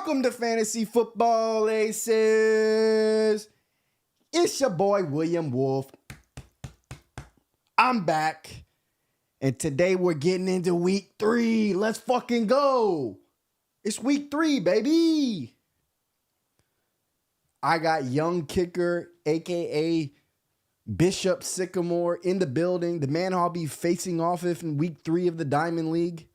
Welcome to Fantasy Football Aces. It's your boy, William Wolf. I'm back. And today we're getting into week 3. Let's fucking go. It's week 3, baby. I got young kicker, a.k.a. Bishop Sycamore, in the building. The man I'll be facing off with in week 3 of the Diamond League.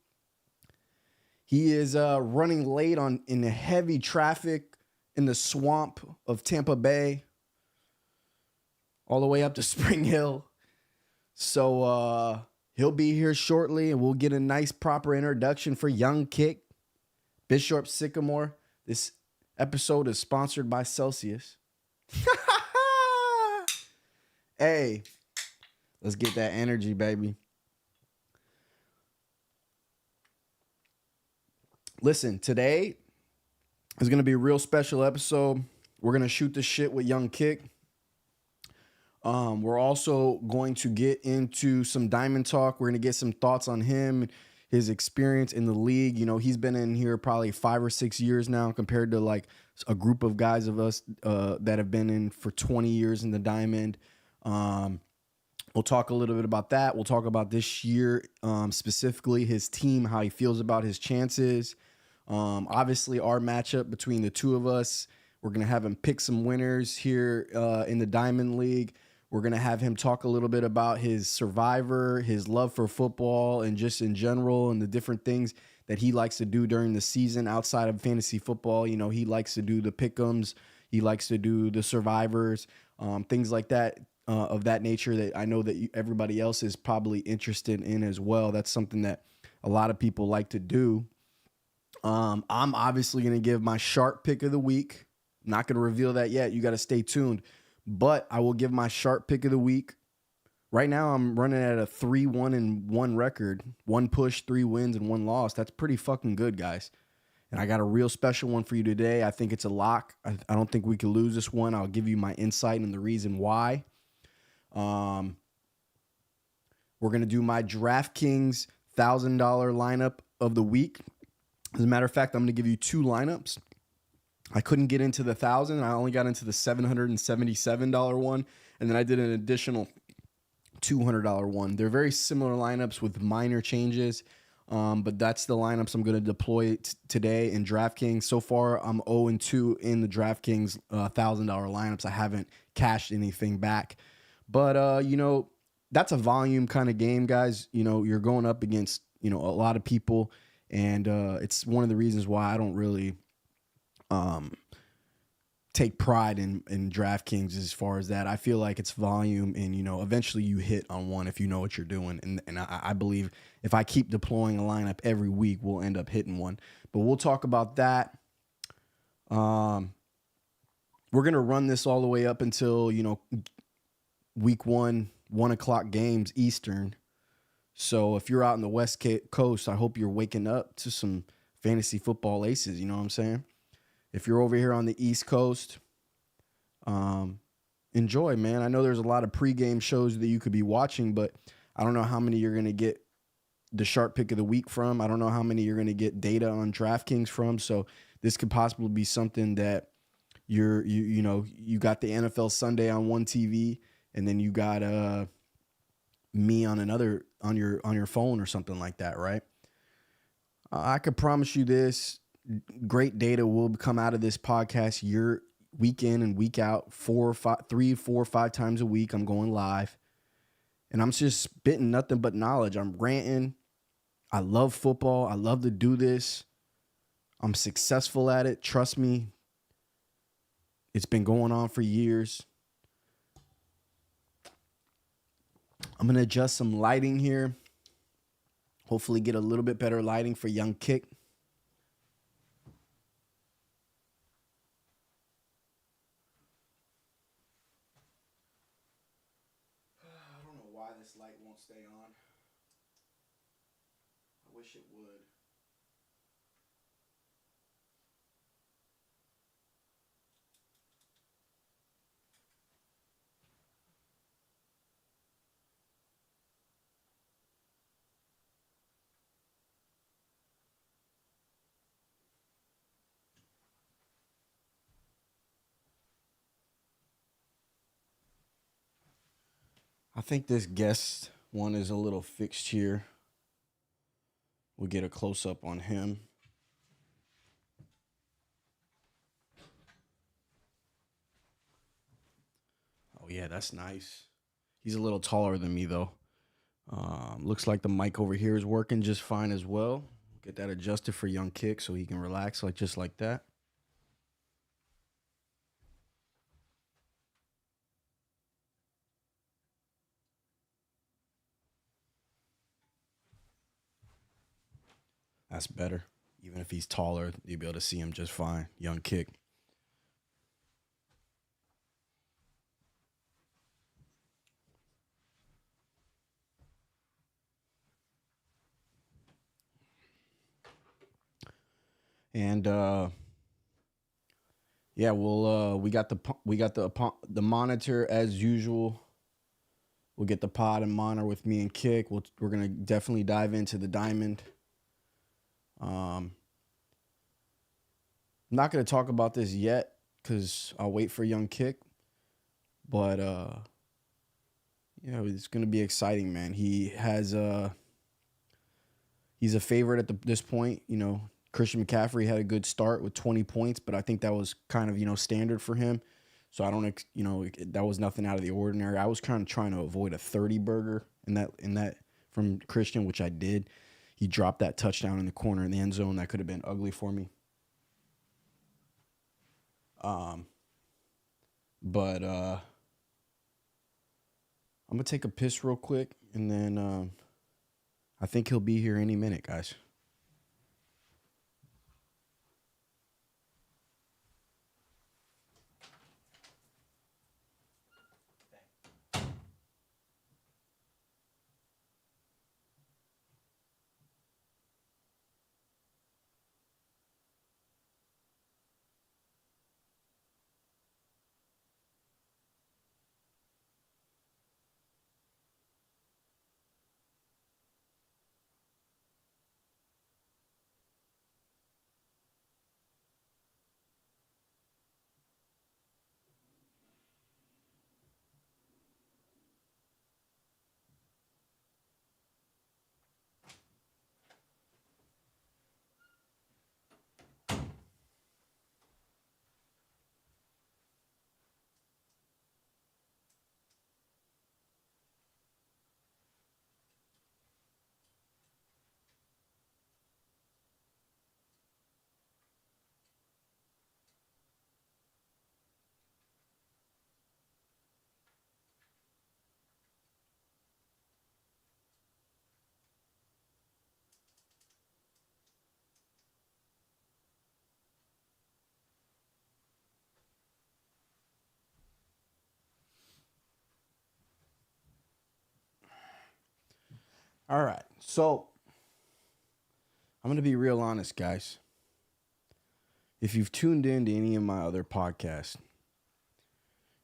He is running late in the heavy traffic in the swamp of Tampa Bay, all the way up to Spring Hill. So he'll be here shortly, and we'll get a nice proper introduction for young kick, Bishop Sycamore. This episode is sponsored by Celsius. Hey, let's get that energy, baby. Listen, today is going to be a real special episode. We're going to shoot the shit with Young Kick. We're also going to get into some Diamond talk. We're going to get some thoughts on him, his experience in the league. You know, he's been in here probably 5 or 6 years now compared to like a group of guys of us that have been in for 20 years in the Diamond. We'll talk a little bit about that. We'll talk about this year, specifically his team, how he feels about his chances. Obviously, our matchup between the two of us, we're going to have him pick some winners here in the Diamond League. We're going to have him talk a little bit about his Survivor, his love for football, and just in general, and the different things that he likes to do during the season outside of fantasy football. You know, he likes to do the pick'ems. He likes to do the Survivors, things like that, of that nature that I know that everybody else is probably interested in as well. That's something that a lot of people like to do. I'm obviously going to give my sharp pick of the week. I'm not going to reveal that yet. You got to stay tuned. But I will give my sharp pick of the week. Right now, I'm running at a 3-1-1 record. 1 push, 3 wins, and 1 loss. That's pretty fucking good, guys. And I got a real special one for you today. I think it's a lock. I don't think we can lose this one. I'll give you my insight and the reason why. We're going to do my DraftKings $1,000 lineup of the week. As a matter of fact, I'm going to give you 2 lineups. I couldn't get into the 1,000. I only got into the $777 one. And then I did an additional $200 one. They're very similar lineups with minor changes. But that's the lineups I'm going to deploy today in DraftKings. So far, I'm 0-2 in the DraftKings $1,000 lineups. I haven't cashed anything back. But, you know, that's a volume kind of game, guys. You know, you're going up against, you know, a lot of people. And it's one of the reasons why I don't really take pride in DraftKings as far as that. I feel like it's volume, and, you know, eventually you hit on one if you know what you're doing. And I believe if I keep deploying a lineup every week, we'll end up hitting one. But we'll talk about that. We're going to run this all the way up until, you know, week 1, 1 o'clock games Eastern. So if you're out in the West Coast, I hope you're waking up to some fantasy football aces. You know what I'm saying? If you're over here on the East Coast, enjoy, man. I know there's a lot of pregame shows that you could be watching, but I don't know how many you're going to get the sharp pick of the week from. I don't know how many you're going to get data on DraftKings from. So this could possibly be something that you got the NFL Sunday on one TV, and then you got me on another on your phone or something like that, right? I could promise you this: great data will come out of this podcast year, week in and week out, 3, 4, 5 times a week. I'm going live, and I'm just spitting nothing but knowledge. I'm ranting. I love football. I love to do this. I'm successful at it. Trust me. It's been going on for years. I'm going to adjust some lighting here. Hopefully get a little bit better lighting for Young Kick. I don't know why this light won't stay on. I wish it would. I think this guest one is a little fixed here. We'll get a close up on him. Oh, yeah, that's nice. He's a little taller than me, though. Looks like the mic over here is working just fine as well. Get that adjusted for Young Kick so he can relax like just like that. That's better. Even if he's taller, you'll be able to see him just fine. Young Kick. And yeah, we got the monitor as usual. We'll get the pod and monitor with me and Kick. We're gonna definitely dive into the diamond. I'm not gonna talk about this yet because I'll wait for Young Kick. But it's gonna be exciting, man. He's a favorite at this point. Christian McCaffrey had a good start with 20 points, but I think that was kind of standard for him. So I don't that was nothing out of the ordinary. I was kind of trying to avoid a 30 burger in that from Christian, which I did. He dropped that touchdown in the corner in the end zone that could have been ugly for me. But I'm gonna take a piss real quick, and then I think he'll be here any minute, guys. All right, so I'm gonna be real honest, guys. If you've tuned in to any of my other podcasts,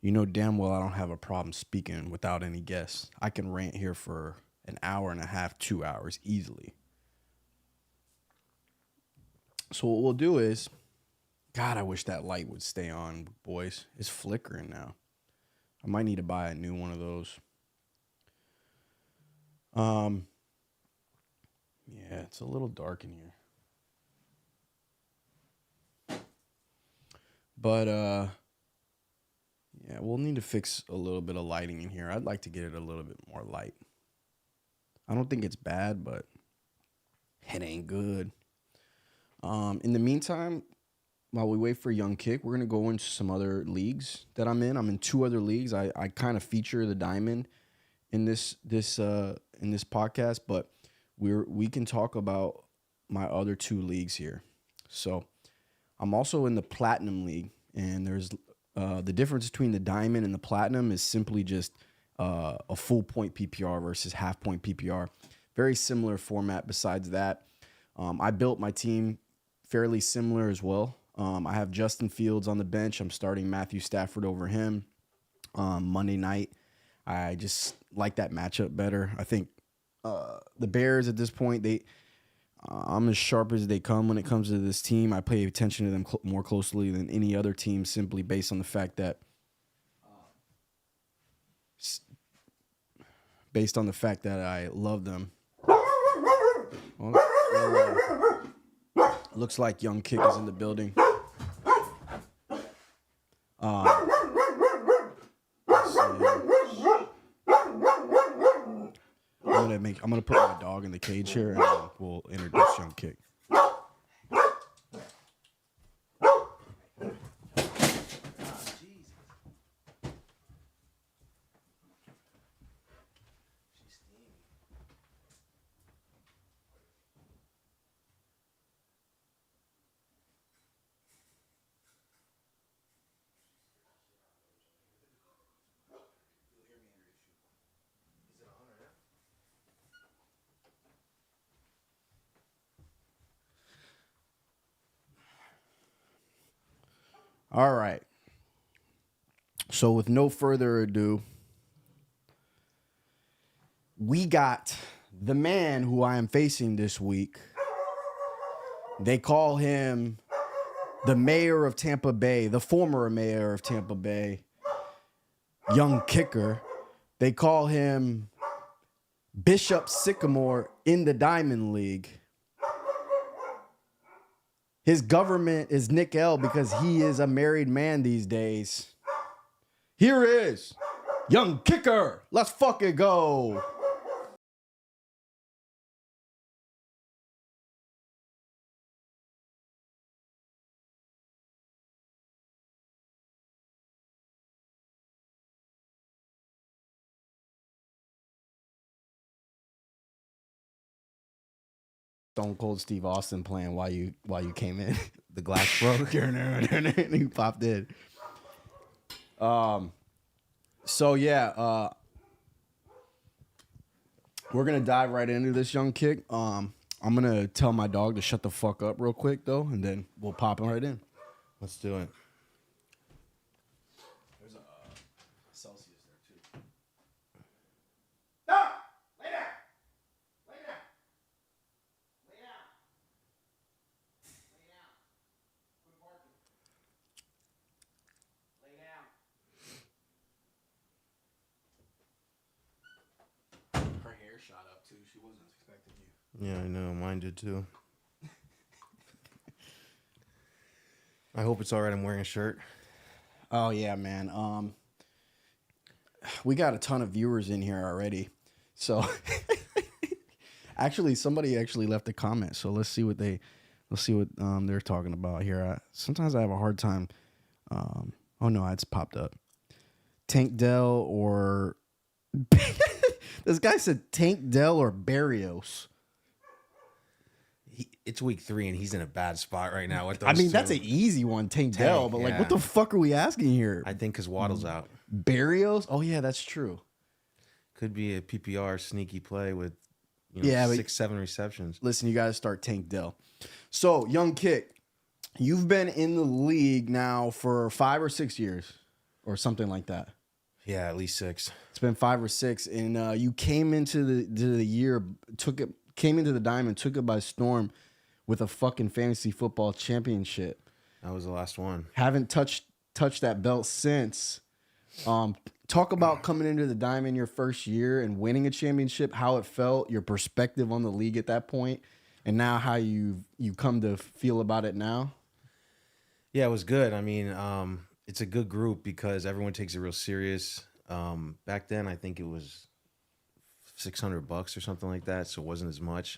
you know damn well I don't have a problem speaking without any guests. I can rant here for an hour and a half, 2 hours easily. So what we'll do is, God, I wish that light would stay on, boys. It's flickering now. I might need to buy a new one of those. Yeah, it's a little dark in here. But yeah, we'll need to fix a little bit of lighting in here. I'd like to get it a little bit more light. I don't think it's bad, but it ain't good. In the meantime, while we wait for Young Kick, we're gonna go into some other leagues that I'm in. I'm in 2 other leagues. I kind of feature the diamond in this podcast, but we can talk about my other 2 leagues here. So I'm also in the platinum league, and there's the difference between the diamond and the platinum is simply just a full point PPR versus half point PPR. Very similar format. Besides that, I built my team fairly similar as well. I have Justin Fields on the bench. I'm starting Matthew Stafford over him Monday night. I just like that matchup better. I think the Bears at this point, I'm as sharp as they come when it comes to this team. I pay attention to them more closely than any other team simply based on the fact that based on the fact that I love them. Well, looks like Young Kick is in the building. Let's see. I'm gonna put my dog in the cage here, and then we'll introduce Young Kick. All right. So with no further ado, we got the man who I am facing this week. They call him the mayor of Tampa Bay, the former mayor of Tampa Bay, Young Kicker. They call him Bishop Sycamore in the Diamond League. His government is Nick L because he is a married man these days. Here is Young Kicker. Let's fucking go. Stone Cold Steve Austin playing while you came in. The glass broke. He popped in. So yeah, we're gonna dive right into this, Young Kick. I'm gonna tell my dog to shut the fuck up real quick though, and then we'll pop him right in. Let's do it. There's a Celsius there too. Stop! Lay down! Lay down! Lay down! Lay down! Quit barking. Lay down. Her hair shot up too. She wasn't expecting you. Yeah, I know. Mine did too. I hope it's all right. I'm wearing a shirt. Oh yeah, man. We got a ton of viewers in here already. So actually somebody actually left a comment. So let's see what they're talking about here. Sometimes I have a hard time. Oh no, it's popped up. Tank Dell or this guy said Tank Dell or Barrios. It's week 3 and he's in a bad spot right now. With those I mean, two. that's an easy one, Tank Dell, but like, what the fuck are we asking here? I think because Waddle's out. Barrios? Oh yeah, that's true. Could be a PPR sneaky play with 6-7 receptions. Listen, you got to start Tank Dell. So, Young Kick, you've been in the league now for 5 or 6 years or something like that. Yeah, at least 6. It's been 5 or 6, and you came into the year, came into the Diamond, took it by storm with a fucking fantasy football championship. That was the last one. Haven't touched that belt since. Talk about coming into the Diamond your first year and winning a championship, how it felt, your perspective on the league at that point, and now how you come to feel about it now. Yeah, it was good. I mean, it's a good group because everyone takes it real serious. Back then, I think it was $600 or something like that, so it wasn't as much.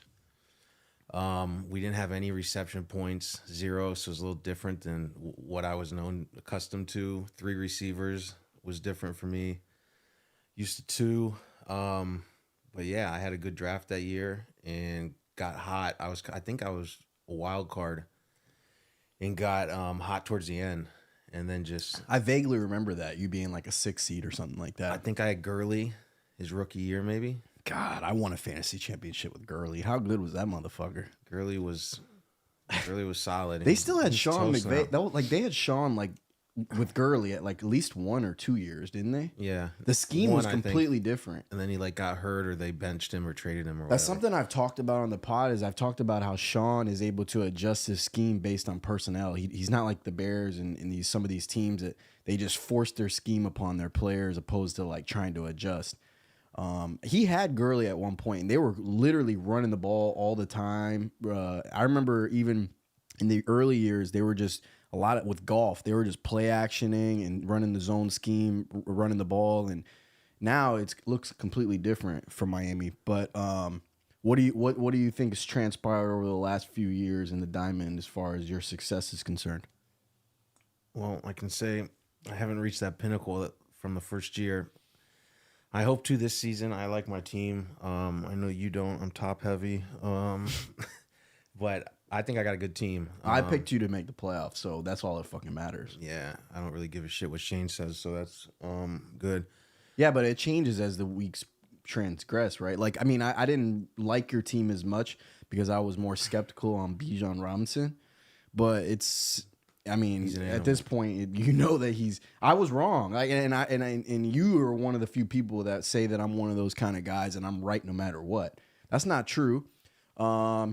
We didn't have any reception points, 0, so it was a little different than what I was accustomed to. 3 receivers was different for me. Used to 2, but yeah, I had a good draft that year and got hot. I think I was a wild card and got hot towards the end, and then just I vaguely remember that you being like a 6 seed or something like that. I think I had Gurley his rookie year maybe. God, I won a fantasy championship with Gurley. How good was that motherfucker? Gurley was solid. They still had Sean McVay. They had Sean like with Gurley at least 1 or 2 years, didn't they? Yeah. The scheme was completely different. And then he got hurt or they benched him or traded him or That's whatever. something I've talked about on the pod is I've talked about how Sean is able to adjust his scheme based on personnel. He's not like the Bears and some of these teams that they just force their scheme upon their players opposed to like trying to adjust. He had Gurley at one point, and they were literally running the ball all the time. I remember even in the early years, they were just a lot of, with golf. They were just play actioning and running the zone scheme, running the ball, and now it looks completely different for Miami. But what do you think has transpired over the last few years in the Diamond as far as your success is concerned? Well, I can say I haven't reached that pinnacle from the first year. I hope to this season. I like my team. I know you don't. I'm top heavy. But I think I got a good team. I picked you to make the playoffs, so that's all that fucking matters. Yeah, I don't really give a shit what Shane says, so that's good. Yeah, but it changes as the weeks transgress, right? Like, I mean, I didn't like your team as much because I was more skeptical on Bijan Robinson, but I mean, at this point, you know that I was wrong. And you are one of the few people that say that I'm one of those kind of guys and I'm right no matter what. That's not true.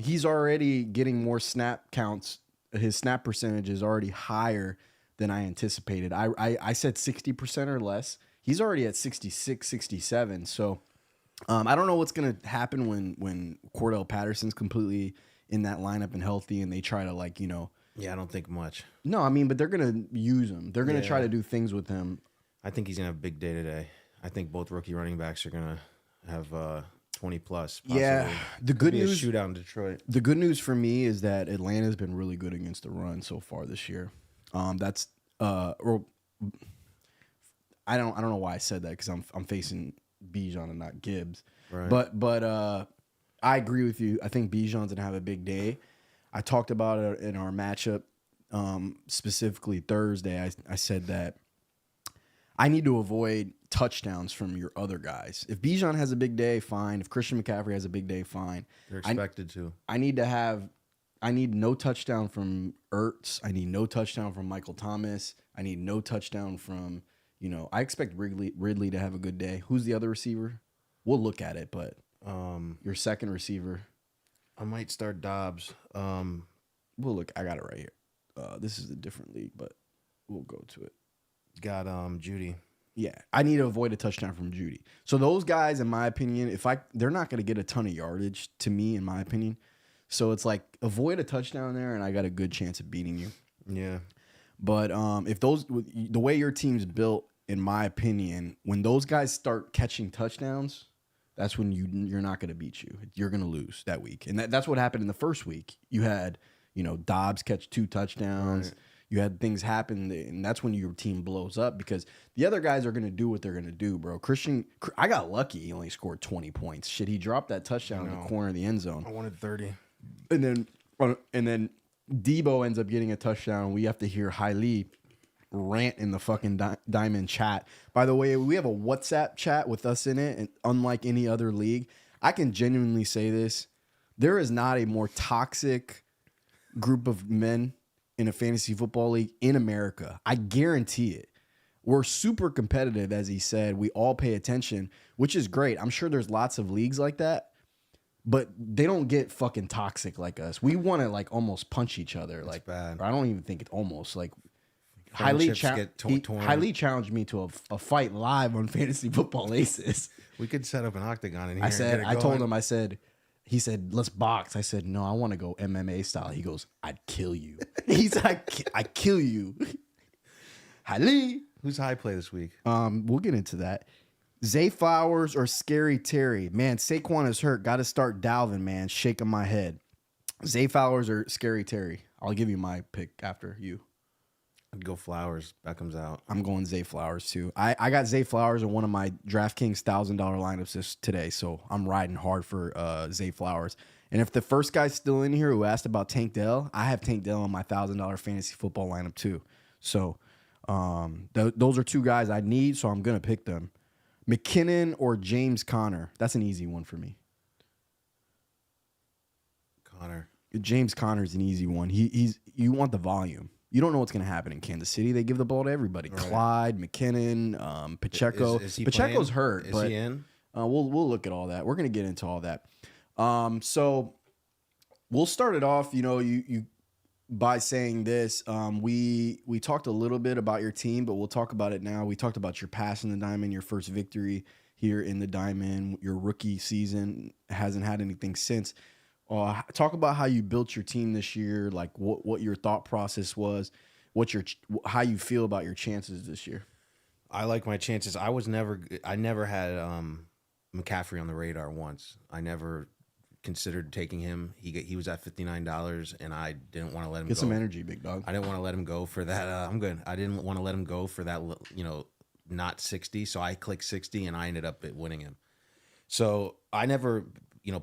He's already getting more snap counts. His snap percentage is already higher than I anticipated. I said 60% or less. He's already at 66, 67. So I don't know what's going to happen when Cordell Patterson's completely in that lineup and healthy and they try to Yeah, I don't think much. No, I mean, but they're going to use him. They're going to try to do things with him. I think he's going to have a big day today. I think both rookie running backs are going to have 20 plus. Possibly. Yeah, the good news shootout in Detroit. The good news for me is that Atlanta's been really good against the run so far this year. That's or I don't know why I said that because I'm facing Bijan and not Gibbs. Right. But I agree with you. I think Bijan's gonna have a big day. I talked about it in our matchup, specifically Thursday. I said that I need to avoid touchdowns from your other guys. If Bijan has a big day, fine. If Christian McCaffrey has a big day, fine. They're expected to. I need no touchdown from Ertz. I need no touchdown from Michael Thomas. I need no touchdown from, I expect Ridley to have a good day. Who's the other receiver? We'll look at it, but your second receiver. I might start Dobbs. We'll look. I got it right here. This is a different league, but we'll go to it. Got Judy. Yeah, I need to avoid a touchdown from Judy. So those guys, in my opinion, they're not going to get a ton of yardage to me, in my opinion. So it's like avoid a touchdown there, and I got a good chance of beating you. Yeah. But if the way your team's built, in my opinion, when those guys start catching touchdowns, that's when you're not going to beat you. You're going to lose that week, and that's what happened in the first week. You had Dobbs catch 2 touchdowns. Right. You had things happen, and that's when your team blows up because the other guys are going to do what they're going to do, bro. I got lucky. He only scored 20 points. Shit, he dropped that touchdown in the corner of the end zone. I wanted 30. And then Debo ends up getting a touchdown. We have to hear Hailey rant in the fucking Diamond chat. By the way, we have a WhatsApp chat with us in it, and unlike any other league, I can genuinely say this. There is not a more toxic group of men in a fantasy football league in America. I guarantee it. We're super competitive, as he said. We all pay attention, which is great. I'm sure there's lots of leagues like that, but they don't get fucking toxic like us. We want to almost punch each other. That's like bad. I don't even think it's almost like Hailey challenged me to a fight live on Fantasy Football Aces. We could set up an octagon in here. I told him, he said, let's box. I said, no, I want to go MMA style. He goes, I'd kill you. He's like, I kill you. Hailey. Who's high play this week? We'll get into that. Zay Flowers or Scary Terry? Man, Saquon is hurt. Got to start Dalvin, man. Shaking my head. Zay Flowers or Scary Terry? I'll give you my pick after you. I'd go Flowers. Beckham's out. I'm going Zay Flowers too. I got Zay Flowers in one of my DraftKings $1,000 lineups today, so I'm riding hard for Zay Flowers. And if the first guy's still in here who asked about Tank Dell, I have Tank Dell in my $1,000 fantasy football lineup too. So those are 2 guys I need, so I'm gonna pick them. McKinnon or James Conner? That's an easy one for me. Conner. James Conner's an easy one. You want the volume. You don't know what's going to happen in Kansas City. They give the ball to everybody. Right. Clyde, McKinnon, Pacheco. Is he Pacheco's playing? hurt. Is he in? We'll look at all that. We're going to get into all that. So we'll start it off. by saying this. We talked a little bit about your team, but we'll talk about it now. We talked about your pass in the diamond, your first victory here in the diamond, your rookie season hasn't had anything since. Talk about how you built your team this year, like what your thought process was, how you feel about your chances this year. I like my chances. I never had McCaffrey on the radar once. I never considered taking him. He was at $59, and I didn't want to let him Get go. some energy, big dog. I didn't want to let him go for that. I'm good. I didn't want to let him go for that. Not 60. So I clicked 60, and I ended up winning him. So I never,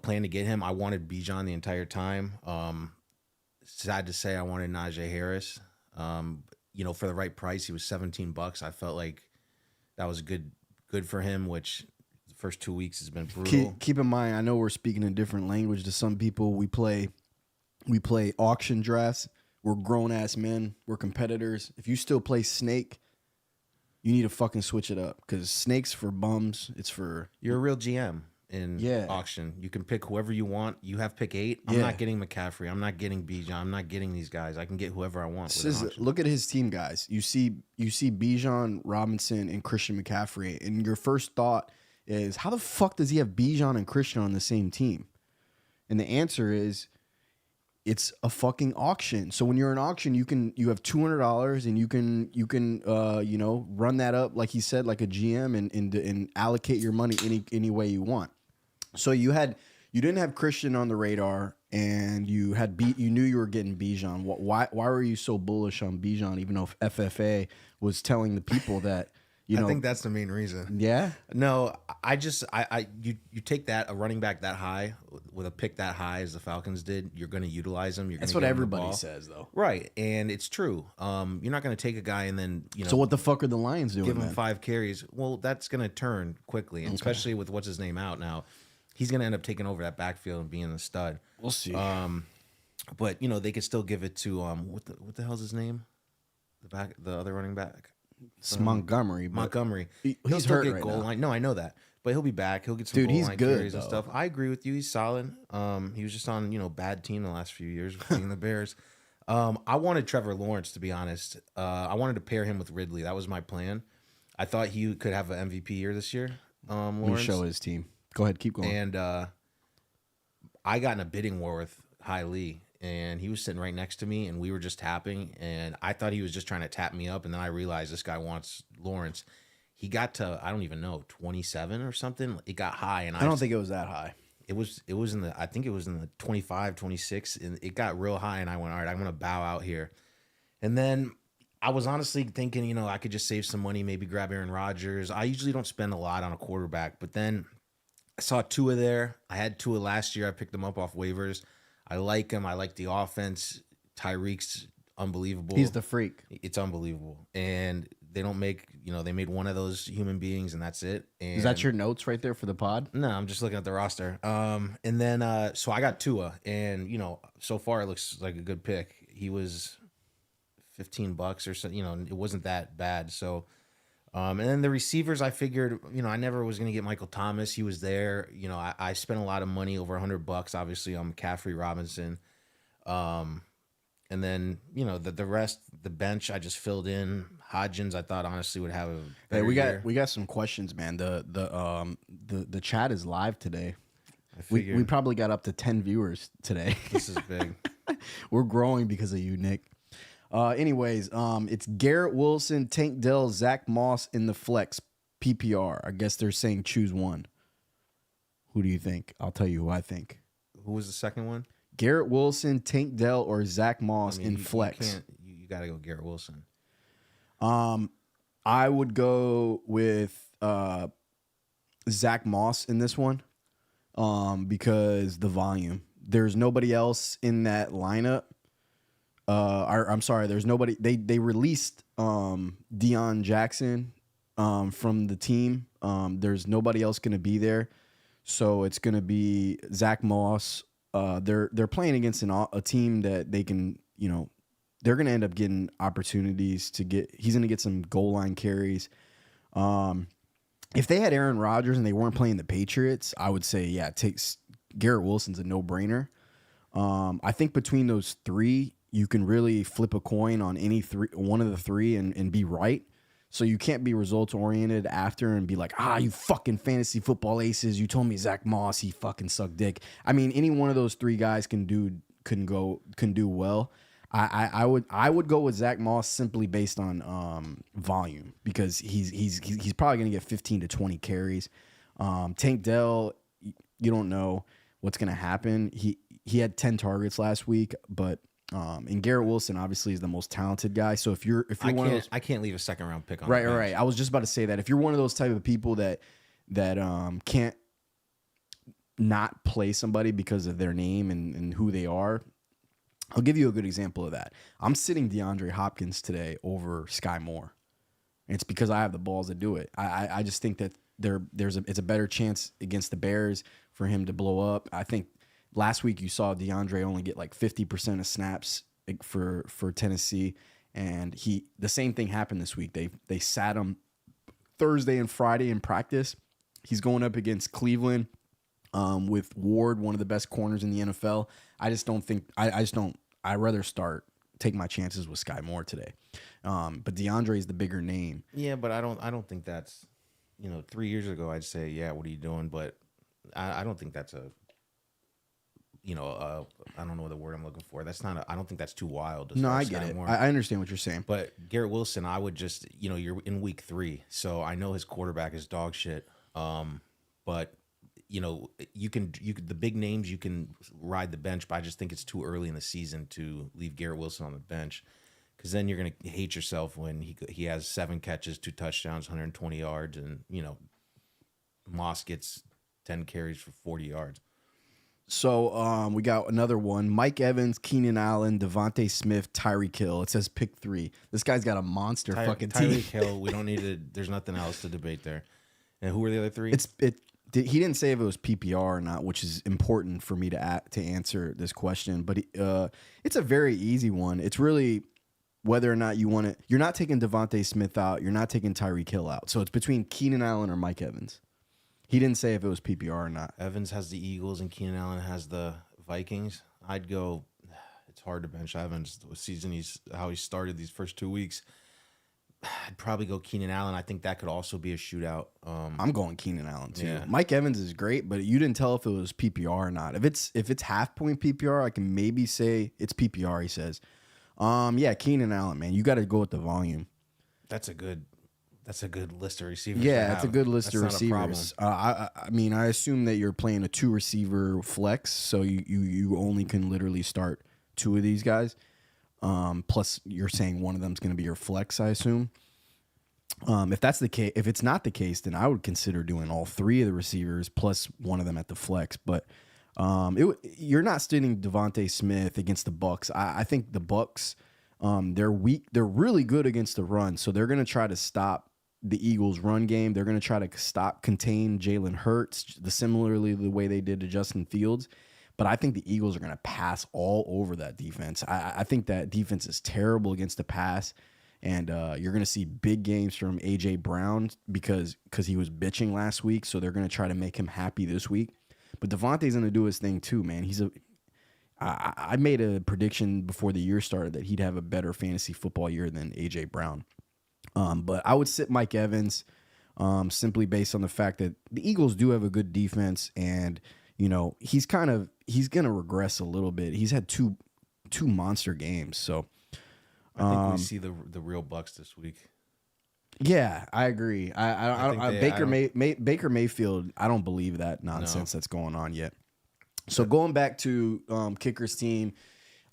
planned to get him. I wanted Bijan the entire time. Sad to say, I wanted Najee Harris. For the right price, he was $17. I felt like that was good for him, which the first 2 weeks has been brutal. Keep in mind, I know we're speaking a different language to some people. We play auction drafts. We're grown ass men. We're competitors. If you still play Snake, you need to fucking switch it up, because Snake's for bums. It's for You're a real GM in auction. You can pick whoever you want. You have pick 8. I'm not getting McCaffrey. I'm not getting Bijan. I'm not getting these guys. I can get whoever I want. Look at his team, guys. You see Bijan Robinson and Christian McCaffrey, and your first thought is, how the fuck does he have Bijan and Christian on the same team? And the answer is, it's a fucking auction. So when you're in auction, you have $200, and you can run that up, like he said, like a GM, and allocate your money any way you want. So you didn't have Christian on the radar, and you knew you were getting Bijan. Why were you so bullish on Bijan, even though FFA was telling the people that? I think that's the main reason. Yeah. No, you take a running back that high with a pick that high as the Falcons did, you're going to utilize him. That's what everybody says, though. Right, and it's true. You're not going to take a guy and then So what the fuck are the Lions doing? Give him 5 carries. Well, that's going to turn quickly, and especially with what's his name out now. He's going to end up taking over that backfield and being a stud. We'll see. But they could still give it to what the hell's his name? The other running back. It's Montgomery. He's hurt get right goal now. line. No, I know that, but he'll be back. He'll get some goal he's line good, carries and stuff. I agree with you. He's solid. He was just on bad team the last few years being the Bears. I wanted Trevor Lawrence, to be honest. I wanted to pair him with Ridley. That was my plan. I thought he could have an MVP year this year. Lawrence. Let me show his team. Go ahead, keep going. And I got in a bidding war with Hai Lee, and he was sitting right next to me, and we were just tapping, and I thought he was just trying to tap me up, and then I realized this guy wants Lawrence. He got to, I don't even know, 27 or something. It got high, and I don't think it was that high. It was in the, I think it was in the 25, 26, and it got real high, and I went, all right, I'm going to bow out here. And then I was honestly thinking, I could just save some money, maybe grab Aaron Rodgers. I usually don't spend a lot on a quarterback, but then I saw Tua there. I had Tua last year. I picked him up off waivers. I like him. I like the offense. Tyreek's unbelievable. He's the freak. It's unbelievable. And they don't make, they made one of those human beings, and that's it. And is that your notes right there for the pod? No, I'm just looking at the roster. And then, so I got Tua, and, so far it looks like a good pick. He was $15 or so, it wasn't that bad. So, and then the receivers, I figured, I never was going to get Michael Thomas. He was there. I spent a lot of money, over $100, obviously, on McCaffrey, Robinson. And then, the rest, the bench, I just filled in. Hodgins, I thought, honestly, would have a better year. We got some questions, man. The chat is live today. I we probably got up to 10 viewers today. This is big. We're growing because of you, Nick. Anyways, it's Garrett Wilson, Tank Dell, Zach Moss in the flex PPR. I guess they're saying choose one. Who do you think? I'll tell you who I think. Who was the second one? Garrett Wilson, Tank Dell, or Zach Moss in flex. You got to go Garrett Wilson. I would go with Zach Moss in this one, because the volume. There's nobody else in that lineup. I'm sorry, there's nobody. They released Deion Jackson from the team. There's nobody else going to be there, so it's going to be Zach Moss. They're playing against a team that they can, they're going to end up getting opportunities to get. He's going to get some goal line carries. If they had Aaron Rodgers and they weren't playing the Patriots, I would say, Garrett Wilson's a no-brainer. I think between those three, you can really flip a coin on one of the three and be right. So you can't be results oriented after and be like, you fucking fantasy football aces. You told me Zach Moss, he fucking sucked dick. I mean, any one of those three guys can do well. I would go with Zach Moss simply based on volume, because he's probably gonna get 15 to 20 carries. Tank Dell, you don't know what's gonna happen. He had 10 targets last week, but and Garrett Wilson obviously is the most talented guy. So if you're one of those, I can't leave a second round pick on right, the bench. right. I was just about to say that if you're one of those type of people that can't not play somebody because of their name and who they are, I'll give you a good example of that. I'm sitting DeAndre Hopkins today over Sky Moore. And it's because I have the balls to do it. I just think that it's a better chance against the Bears for him to blow up. I think last week you saw DeAndre only get like 50% of snaps for Tennessee, and the same thing happened this week. They sat him Thursday and Friday in practice. He's going up against Cleveland with Ward, one of the best corners in the NFL. I'd rather take my chances with Sky Moore today. But DeAndre is the bigger name. Yeah, but I don't think that's, 3 years ago I'd say, yeah, what are you doing? But I don't think that's I don't know the word I'm looking for. I don't think that's too wild. No, I get it. I understand what you're saying. But Garrett Wilson, I would just, you're in week 3, so I know his quarterback is dog shit. But the big names, you can ride the bench, but I just think it's too early in the season to leave Garrett Wilson on the bench, because then you're going to hate yourself when he has 7 catches, 2 touchdowns, 120 yards, and Moss gets 10 carries for 40 yards. So we got another one: Mike Evans, Keenan Allen, Devontae Smith, Tyreek Hill. It says pick 3. This guy's got a monster fucking team. Tyreek Hill, we don't need to. There's nothing else to debate there. And who are the other 3? He didn't say if it was PPR or not, which is important for me to answer this question. But it's a very easy one. It's really whether or not you want it. You're not taking Devontae Smith out. You're not taking Tyreek Hill out. So it's between Keenan Allen or Mike Evans. He didn't say if it was PPR or not. Evans has the Eagles and Keenan Allen has the Vikings. I'd go. It's hard to bench Evans. The season how he started these first 2 weeks. I'd probably go Keenan Allen. I think that could also be a shootout. I'm going Keenan Allen too. Yeah. Mike Evans is great, but you didn't tell if it was PPR or not. If it's half point PPR, I can maybe say it's PPR. He says, yeah, Keenan Allen, man, you got to go with the volume. That's a good list of receivers. Yeah, it's a good list of receivers. I mean, I assume that you're playing a 2 receiver flex, so you only can literally start 2 of these guys. Plus, you're saying one of them is going to be your flex, I assume. If that's the case, if it's not the case, then I would consider doing all 3 of the receivers plus one of them at the flex. But you're not sitting Devontae Smith against the Bucs. I think the Bucs, they're weak. They're really good against the run, so they're going to try to stop the Eagles' run game. They're going to try to contain Jalen Hurts, similarly the way they did to Justin Fields. But I think the Eagles are going to pass all over that defense. I think that defense is terrible against the pass, and you're going to see big games from A.J. Brown because he was bitching last week, so they're going to try to make him happy this week. But Devontae's going to do his thing too, man. I made a prediction before the year started that he'd have a better fantasy football year than A.J. Brown. But I would sit Mike Evans simply based on the fact that the Eagles do have a good defense, and he's going to regress a little bit. He's had two monster games, so I think we see the real Bucs this week. Yeah, I agree. Baker Mayfield, I don't believe that nonsense that's going on yet. So going back to Kicker's team,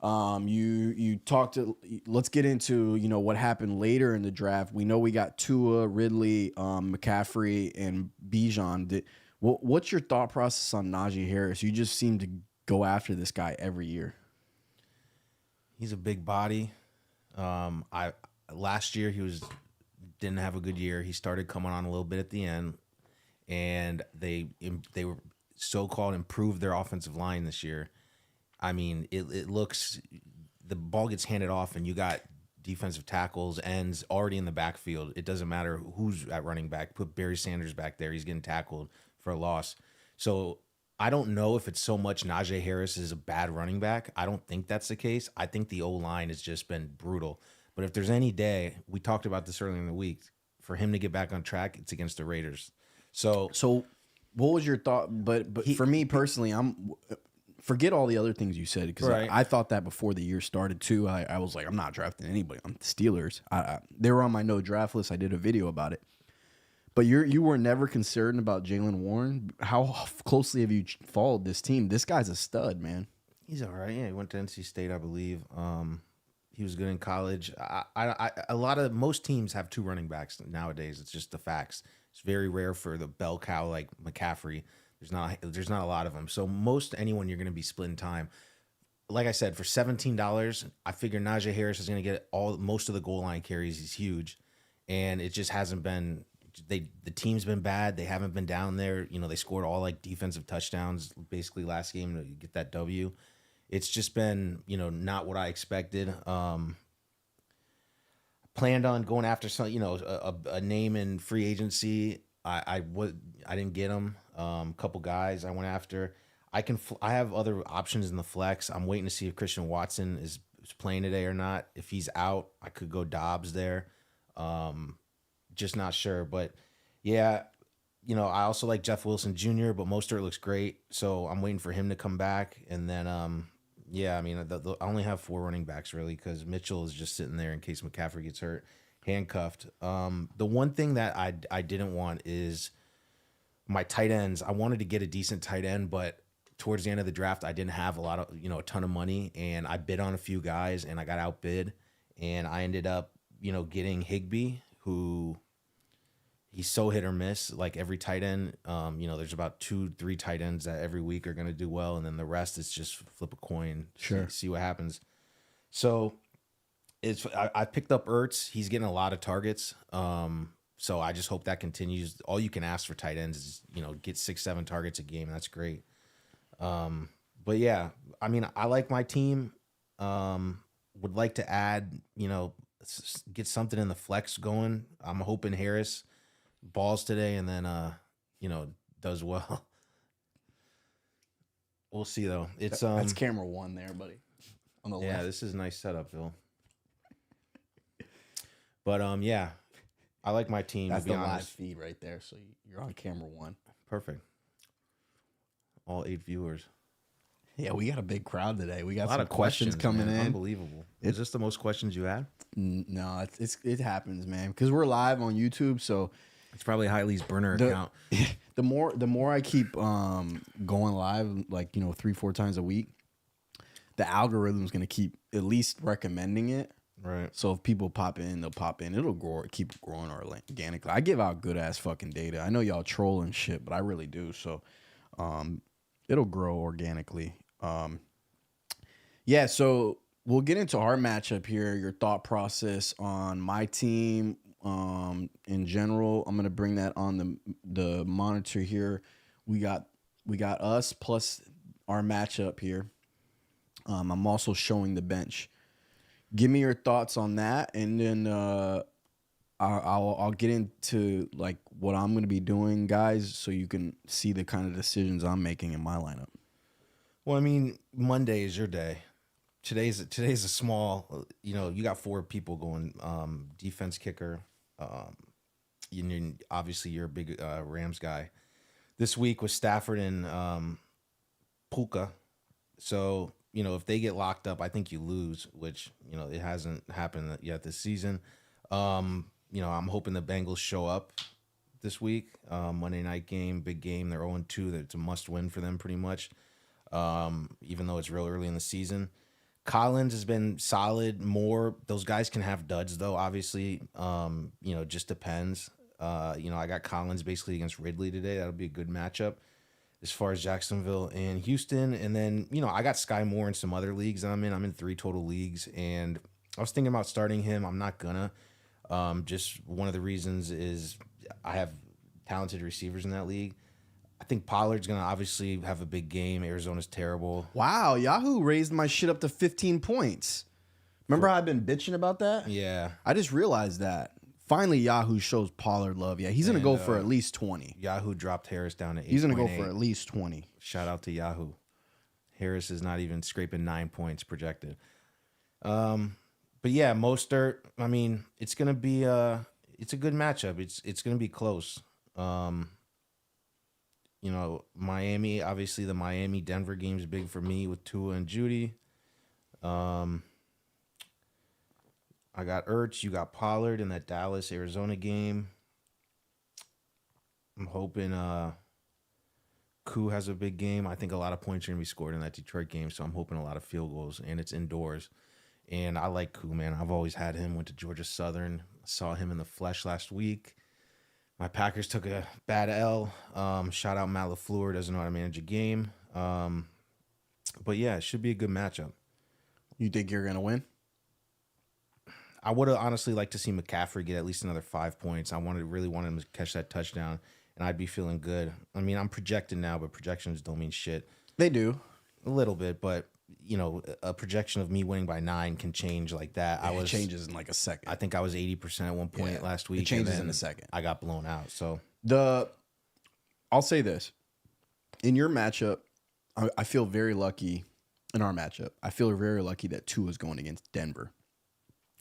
you talked to. Let's get into what happened later in the draft. We know we got Tua, Ridley, McCaffrey, and Bijan. What's your thought process on Najee Harris? You just seem to go after this guy every year. He's a big body. Last year didn't have a good year. He started coming on a little bit at the end, and they were so-called improved their offensive line this year. I mean, it looks, the ball gets handed off and you got defensive tackles, ends already in the backfield. It doesn't matter who's at running back. Put Barry Sanders back there. He's getting tackled for a loss. So I don't know if it's so much Najee Harris is a bad running back. I don't think that's the case. I think the O-line has just been brutal. But if there's any day, we talked about this earlier in the week, for him to get back on track, it's against the Raiders. So what was your thought? But for me personally, forget all the other things you said, because Right. I thought that before the year started too. I was like, I'm not drafting anybody on the Steelers. They were on my no draft list. I did a video about it. But you were never concerned about Jaylen Warren. How closely have you followed this team? This guy's a stud, man. he's all right. Yeah, he went to NC State, I believe. He was good in college. Most teams have 2 running backs nowadays. It's just the facts. It's very rare for the bell cow like McCaffrey. There's not a lot of them. So most anyone you're going to be splitting time. Like I said, for $17, I figure Najee Harris is going to get most of the goal line carries. He's huge, and it just hasn't been. The team's been bad. They haven't been down there. They scored all like defensive touchdowns basically last game to get that W. It's just been, not what I expected. Planned on going after some, a name in free agency. I didn't get him. Couple guys I went after. I have other options in the flex. I'm waiting to see if Christian Watson is playing today or not. If he's out, I could go Dobbs there. Just not sure, but yeah, I also like Jeff Wilson Jr., but Mostert looks great, so I'm waiting for him to come back. And then, I only have 4 running backs really, because Mitchell is just sitting there in case McCaffrey gets hurt, handcuffed. The one thing that I didn't want is my tight ends. I wanted to get a decent tight end, but towards the end of the draft, I didn't have a ton of money, and I bid on a few guys, and I got outbid, and I ended up, getting Higbee, who he's so hit or miss. Like every tight end, there's about 2-3 tight ends that every week are going to do well, and then the rest is just flip a coin, see what happens. So I picked up Ertz. He's getting a lot of targets. So I just hope that continues. All you can ask for tight ends is, get 6-7 targets a game. That's great. But yeah, I like my team. Would like to add, get something in the flex going. I'm hoping Harris balls today and then, does well. We'll see though. That's camera 1 there, buddy. On the left. Yeah, this is a nice setup, Phil. But I like my team. That's to be the live honest. feed right there. So you're on camera 1. Perfect. All 8 viewers. Yeah, we got a big crowd today. We got A lot some of questions coming man. in. Unbelievable. Is this the most questions you had? No, it happens, man. Because we're live on YouTube, so It's probably Hiley's burner account. the more I keep going live, like 3-4 times a week, the algorithm's gonna keep at least recommending it. Right. So if people pop in, they'll pop in. It'll grow, keep growing organically. I give out good ass fucking data. I know y'all troll and shit, but I really do. So, it'll grow organically. Yeah. So we'll get into our matchup here. Your thought process on my team, in general. I'm gonna bring that on the monitor here. We got us plus our matchup here. I'm also showing the bench. Give me your thoughts on that, and then I'll get into like what I'm going to be doing, guys, so you can see the kind of decisions I'm making in my lineup. Well, Monday is your day. Today's a small. You got 4 people going. Defense kicker. Obviously you're a big Rams guy. This week was Stafford and Puka. So if they get locked up, I think you lose, which, it hasn't happened yet this season. I'm hoping the Bengals show up this week. Monday night game, big game. They're 0-2. It's a must win for them pretty much, even though it's real early in the season. Collins has been solid. Those guys can have duds, though, obviously. Just depends. I got Collins basically against Ridley today. That'll be a good matchup as far as Jacksonville and Houston. And then, I got Sky Moore in some other leagues I'm in. I'm in 3 total leagues, and I was thinking about starting him. I'm not gonna. Just one of the reasons is I have talented receivers in that league. I think Pollard's gonna obviously have a big game. Arizona's terrible. Wow, Yahoo raised my shit up to 15 points. Remember how I've been bitching about that? Yeah. I just realized that Finally, Yahoo shows Pollard love. Yeah, he's going to go for at least 20. Yahoo dropped Harris down to 8. He's going to go for at least 20. Shout out to Yahoo. Harris is not even scraping 9 points projected. But yeah, Mostert, I mean, it's going to be it's a good matchup. It's going to be close. You know, Miami, obviously the Miami-Denver game is big for me with Tua and Judy. I got Ertz. You got Pollard in that Dallas-Arizona game. I'm hoping Koo has a big game. I think a lot of points are going to be scored in that Detroit game, so I'm hoping a lot of field goals, and it's indoors. And I like Koo, man. I've always had him. Went to Georgia Southern. Saw him in the flesh last week. My Packers took a bad L. Shout out Matt LaFleur. Doesn't know how to manage a game. But, yeah, it should be a good matchup. You think you're going to win? I would have honestly liked to see McCaffrey get at least another 5 points. I really wanted him to catch that touchdown, and I'd be feeling good. I mean, I'm projecting now, but projections don't mean shit. They do. A little bit, but, you know, a projection of me winning by 9 can change like that. It changes in like a second. I think I was 80% at one point last week. It changes in a second. I got blown out. So I'll say this. In your matchup, I feel very lucky. In our matchup, I feel very lucky that Tua is going against Denver.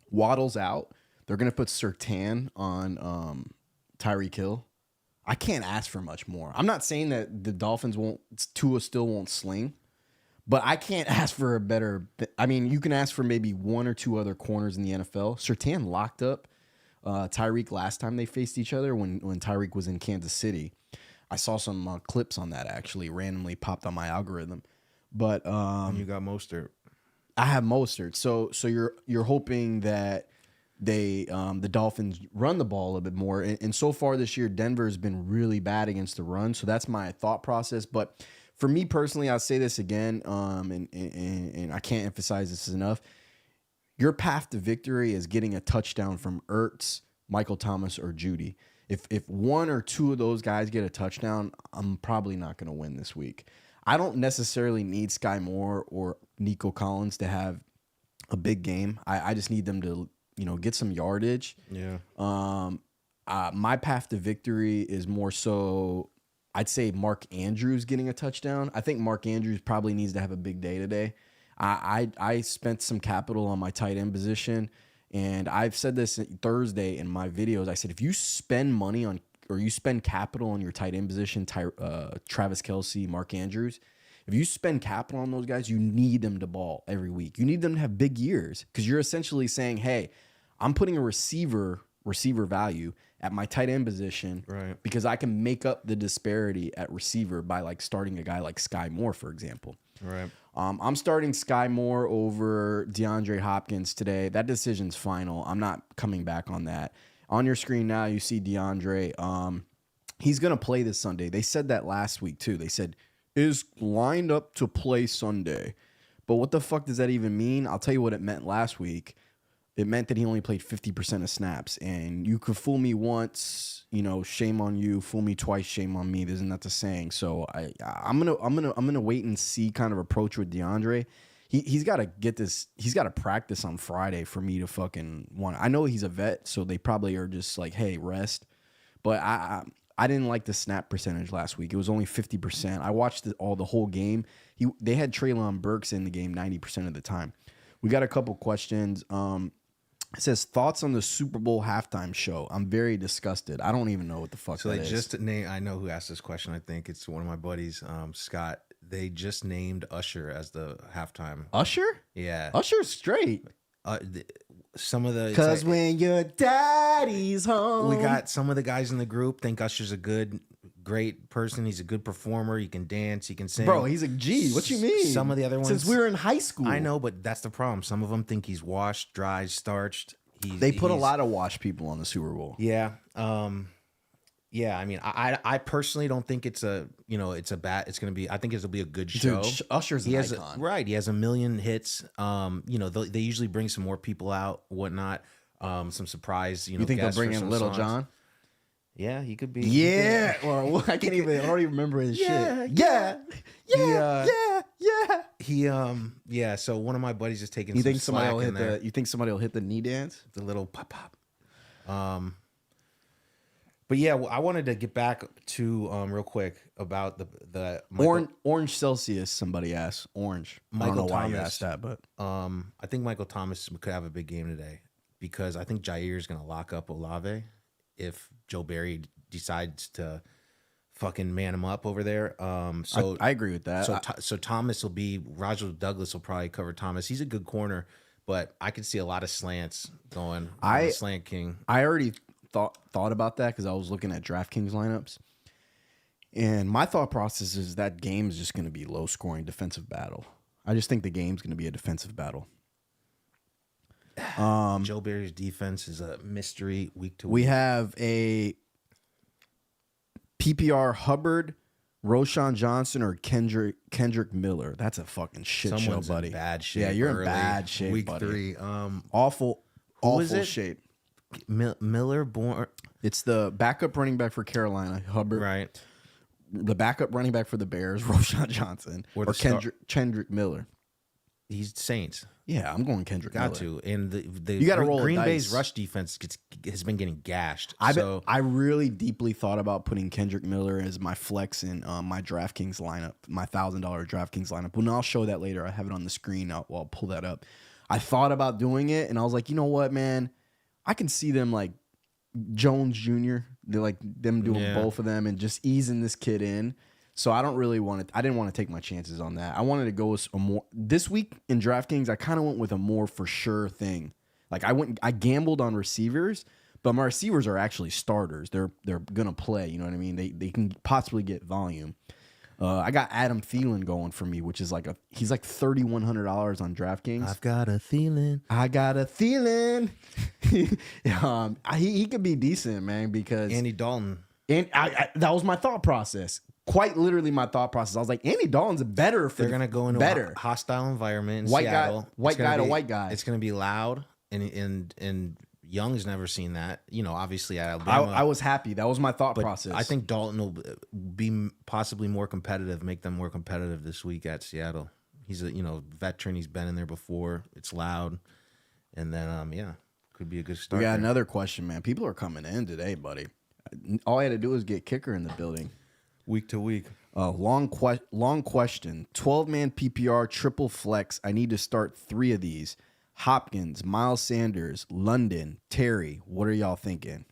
Waddle's out. They're going to put Surtain on Tyreek Hill. I can't ask for much more. I'm not saying that the Dolphins Tua still won't sling, but I can't ask for a better. I mean, you can ask for maybe one or two other corners in the NFL. Surtain locked up Tyreek last time they faced each other when Tyreek was in Kansas City. I saw some clips on that actually randomly popped on my algorithm. But you got Mostert. I have Mostert. So you're hoping that the Dolphins run the ball a little bit more. And so far this year, Denver has been really bad against the run. So that's my thought process. But for me personally, I'll say this again, and I can't emphasize this enough. Your path to victory is getting a touchdown from Ertz, Michael Thomas, or Judy. If one or two of those guys get a touchdown, I'm probably not going to win this week. I don't necessarily need Sky Moore or Nico Collins to have a big game. I just need them to, get some yardage. Yeah. My path to victory is more so, I'd say Mark Andrews getting a touchdown. I think Mark Andrews probably needs to have a big day today. I spent some capital on my tight end position, and I've said this Thursday in my videos. I said, if you spend money on or you spend capital on your tight end position, Travis Kelce, Mark Andrews, if you spend capital on those guys, you need them to ball every week. You need them to have big years because you're essentially saying, hey, I'm putting a receiver value at my tight end position because I can make up the disparity at receiver by like starting a guy like Sky Moore, for example. Right. I'm starting Sky Moore over DeAndre Hopkins today. That decision's final. I'm not coming back on that. On your screen now, you see DeAndre. He's going to play this Sunday. They said that last week, too. They said, is lined up to play Sunday. But what the fuck does that even mean? I'll tell you what it meant last week. It meant that he only played 50% of snaps. And you could fool me once, shame on you. Fool me twice, shame on me. Isn't that the saying? So I'm gonna wait and see kind of approach with DeAndre. He's got to get this. He's got to practice on Friday for me to fucking want. I know he's a vet, so they probably are just like, hey, rest. But I didn't like the snap percentage last week. It was only 50%. I watched the whole game. They had Treylon Burks in the game 90% of the time. We got a couple questions. It says thoughts on the Super Bowl halftime show. I'm very disgusted. I don't even know what the fuck so that they is. Just named. I know who asked this question. I think it's one of my buddies, Scott. They just named Usher as the halftime. Usher? Yeah. Usher's straight. Some of the because when your daddy's home, we got some of the guys in the group think Usher's a great person. He's a good performer. He can dance. He can sing. Bro, he's a G. What you mean? Some of the other ones, since we were in high school. I know, but that's the problem. Some of them think he's washed, dried, starched. They put a lot of washed people on the Super Bowl. Yeah. Yeah, I mean, I personally don't think it's a it's going to be. I think it'll be a good show. Dude, Usher's an icon. Right, he has a million hits. They usually bring some more people out, whatnot. Some surprise. You think they'll bring in Little John? Yeah, he could be. Yeah, well, I don't even remember his shit. Yeah. So one of my buddies is taking. You some think somebody will slack in there. You think somebody will hit the knee dance? The little pop. But yeah, I wanted to get back to real quick about the Orange Celsius. Somebody asked Orange. I don't know why you asked that, but I think Michael Thomas could have a big game today because I think Jair is going to lock up Olave if Joe Barry decides to fucking man him up over there. So I agree with that. So Thomas will be Roger Douglas will probably cover Thomas. He's a good corner, but I could see a lot of slants going. Slant king. I already thought about that because I was looking at DraftKings lineups, and my thought process is that game is just going to be low scoring defensive battle. I just think the game's going to be a defensive battle. Joe Barry's defense is a mystery week to week. We have a PPR Hubbard, Roshan Johnson, or Kendrick Miller. That's a fucking shit Someone's show, buddy. In bad shape. Yeah, you're early, in bad shape, week buddy. 3. Awful shape. Miller born. It's the backup running back for Carolina, Hubbard. Right. The backup running back for the Bears, Roshan Johnson, or Kendrick Miller. He's Saints. Yeah, I'm going Kendrick Miller. Got to. And the you got to roll Green Bay's rush defense has been getting gashed. I really deeply thought about putting Kendrick Miller as my flex in my DraftKings lineup, my $1,000 DraftKings lineup. Well, I'll show that later. I have it on the screen. I'll pull that up. I thought about doing it, and I was like, you know what, man? I can see them like Jones Jr. They're like them doing both of them and just easing this kid in. So I don't really want to. I didn't want to take my chances on that. I wanted to go with a more this week in DraftKings. I kind of went with a more for sure thing. Like I gambled on receivers, but my receivers are actually starters. They're gonna play. You know what I mean? They can possibly get volume. I got Adam Thielen going for me, which is he's like $3,100 on DraftKings. I've got a feeling. I got a feeling. He could be decent, man, because Andy Dalton. And that was my thought process. Quite literally my thought process. I was like, Andy Dalton's better. They're going to go into a hostile environment in Seattle. White guy to white guy. It's going to be loud, and Young's never seen that. You know, obviously at Alabama. I was happy. That was my thought process. I think Dalton will be possibly more competitive, make them more competitive this week at Seattle. He's a veteran. He's been in there before. It's loud. And then, could be a good start. We got another question, man. People are coming in today, buddy. All I had to do was get Kicker in the building. Week to week. Long question. 12-man PPR triple flex. I need to start 3 of these. Hopkins, Miles Sanders, London, Terry. What are y'all thinking?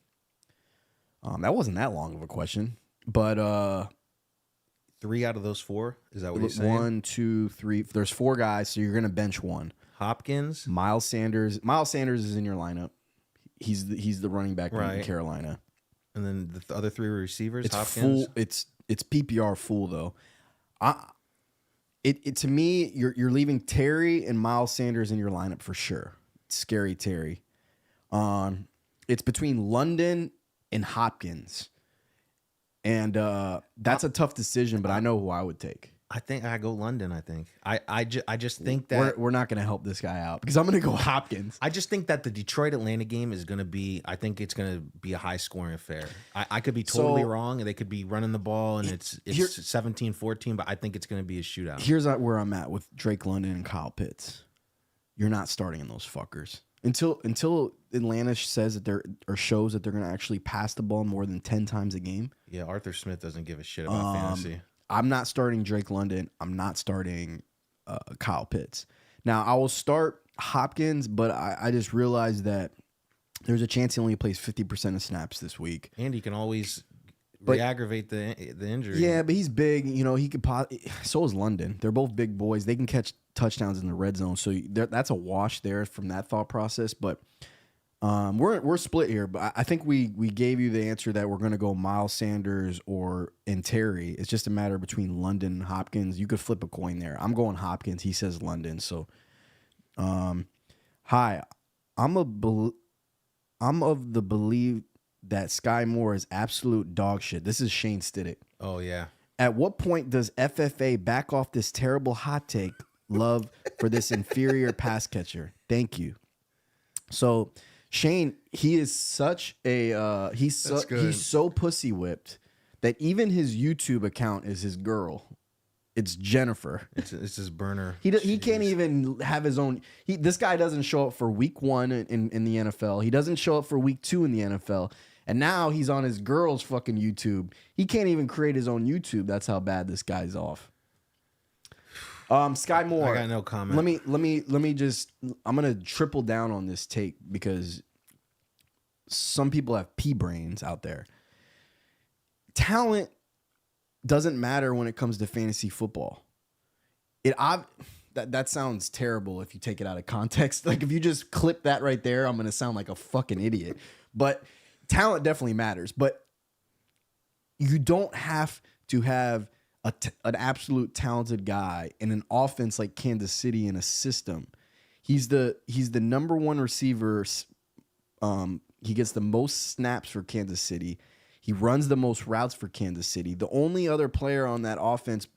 That wasn't that long of a question, but 3 out of those 4. Is that what you're saying? 1, 2, 3. There's 4 guys, so you're gonna bench one. Hopkins, Miles Sanders. Miles Sanders is in your lineup. He's the running back in Carolina. And then the other 3 receivers. It's Hopkins. full. It's PPR full though. To me, you're leaving Terry and Miles Sanders in your lineup for sure. Scary Terry. It's between London and Hopkins, and that's a tough decision. But I know who I would take. I think I go London. I just think that we're not going to help this guy out because I'm going to go Hopkins. I just think that the Detroit Atlanta game is going to be. I think it's going to be a high scoring affair. I could be totally wrong, and they could be running the ball, and it's 17-14. But I think it's going to be a shootout. Here's where I'm at with Drake London and Kyle Pitts. You're not starting in those fuckers until Atlanta says that shows that they're going to actually pass the ball more than 10 times a game. Yeah, Arthur Smith doesn't give a shit about fantasy. I'm not starting Drake London. I'm not starting Kyle Pitts. Now, I will start Hopkins, but I just realized that there's a chance he only plays 50% of snaps this week. And he can always re-aggravate the injury. Yeah, but he's big. He could. So is London. They're both big boys. They can catch touchdowns in the red zone. So that's a wash there from that thought process. But we're split here, but I think we gave you the answer that we're going to go Miles Sanders and Terry. It's just a matter between London and Hopkins. You could flip a coin there. I'm going Hopkins. He says London. So, hi, I'm of the belief that Sky Moore is absolute dog shit. This is Shane Stiddick. Oh yeah. At what point does FFA back off this terrible hot take love for this inferior pass catcher? Thank you. So. Shane, he is such a he's so pussy whipped that even his YouTube account is his girl. It's Jennifer. It's his burner. He can't even have his own. This guy doesn't show up for week 1 in the NFL. He doesn't show up for week 2 in the NFL. And now he's on his girl's fucking YouTube. He can't even create his own YouTube. That's how bad this guy's off. Sky Moore. I got no comment. Let me just. I'm gonna triple down on this take because some people have pea brains out there. Talent doesn't matter when it comes to fantasy football. That sounds terrible if you take it out of context. Like if you just clip that right there, I'm gonna sound like a fucking idiot. But talent definitely matters. But you don't have to have an absolute talented guy in an offense like Kansas City in a system. He's the number 1 receiver. He gets the most snaps for Kansas City. He runs the most routes for Kansas City. The only other player on that offense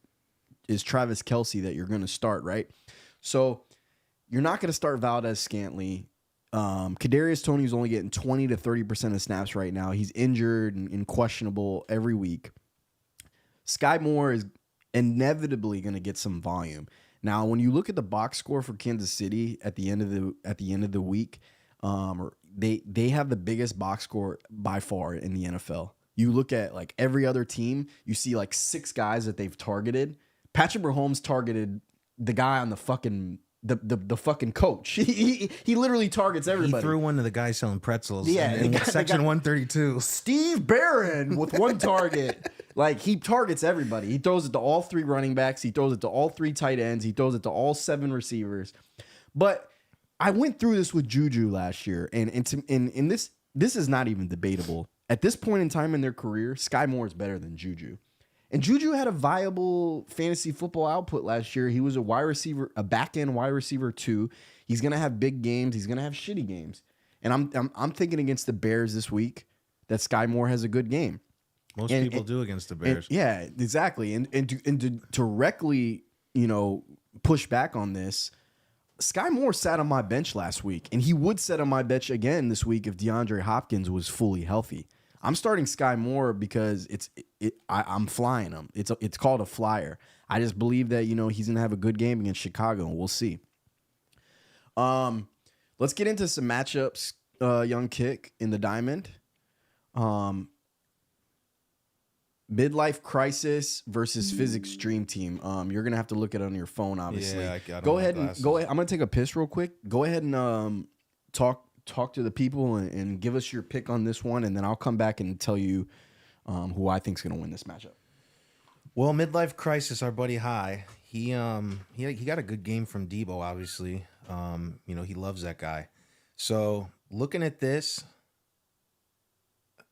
is Travis Kelce that you're going to start, right? So you're not going to start Valdez-Scantling. Kadarius Toney is only getting 20 to 30% of snaps right now. He's injured and questionable every week. Sky Moore is inevitably going to get some volume. Now, when you look at the box score for Kansas City at the end of the week, they have the biggest box score by far in the NFL. You look at like every other team, you see like 6 guys that they've targeted. Patrick Mahomes targeted the guy on the fucking the fucking coach. He literally targets everybody. He threw one to the guy selling pretzels. Yeah, in section 132. Steve Barron with 1 target. Like he targets everybody. He throws it to all 3 running backs. He throws it to all 3 tight ends. He throws it to all 7 receivers. But I went through this with Juju last year, and this is not even debatable. At this point in time in their career, Sky Moore is better than Juju. And Juju had a viable fantasy football output last year. He was a wide receiver, a back-end wide receiver 2. He's gonna have big games. He's gonna have shitty games. And I'm thinking against the Bears this week that Sky Moore has a good game. Most people do against the Bears. Yeah, exactly. And to directly, push back on this, Sky Moore sat on my bench last week, and he would sit on my bench again this week if DeAndre Hopkins was fully healthy. I'm starting Sky Moore because I'm flying him. It's called a flyer. I just believe that he's gonna have a good game against Chicago, and we'll see. Let's get into some matchups. Young Kick in the Diamond. Midlife Crisis versus Physics Dream Team. You're gonna have to look it on your phone, obviously. Yeah, I got go ahead. I'm gonna take a piss real quick. Go ahead and talk to the people and give us your pick on this one, and then I'll come back and tell you who I think is gonna win this matchup. Well, Midlife Crisis, our buddy High, he got a good game from Debo. Obviously, he loves that guy. So looking at this.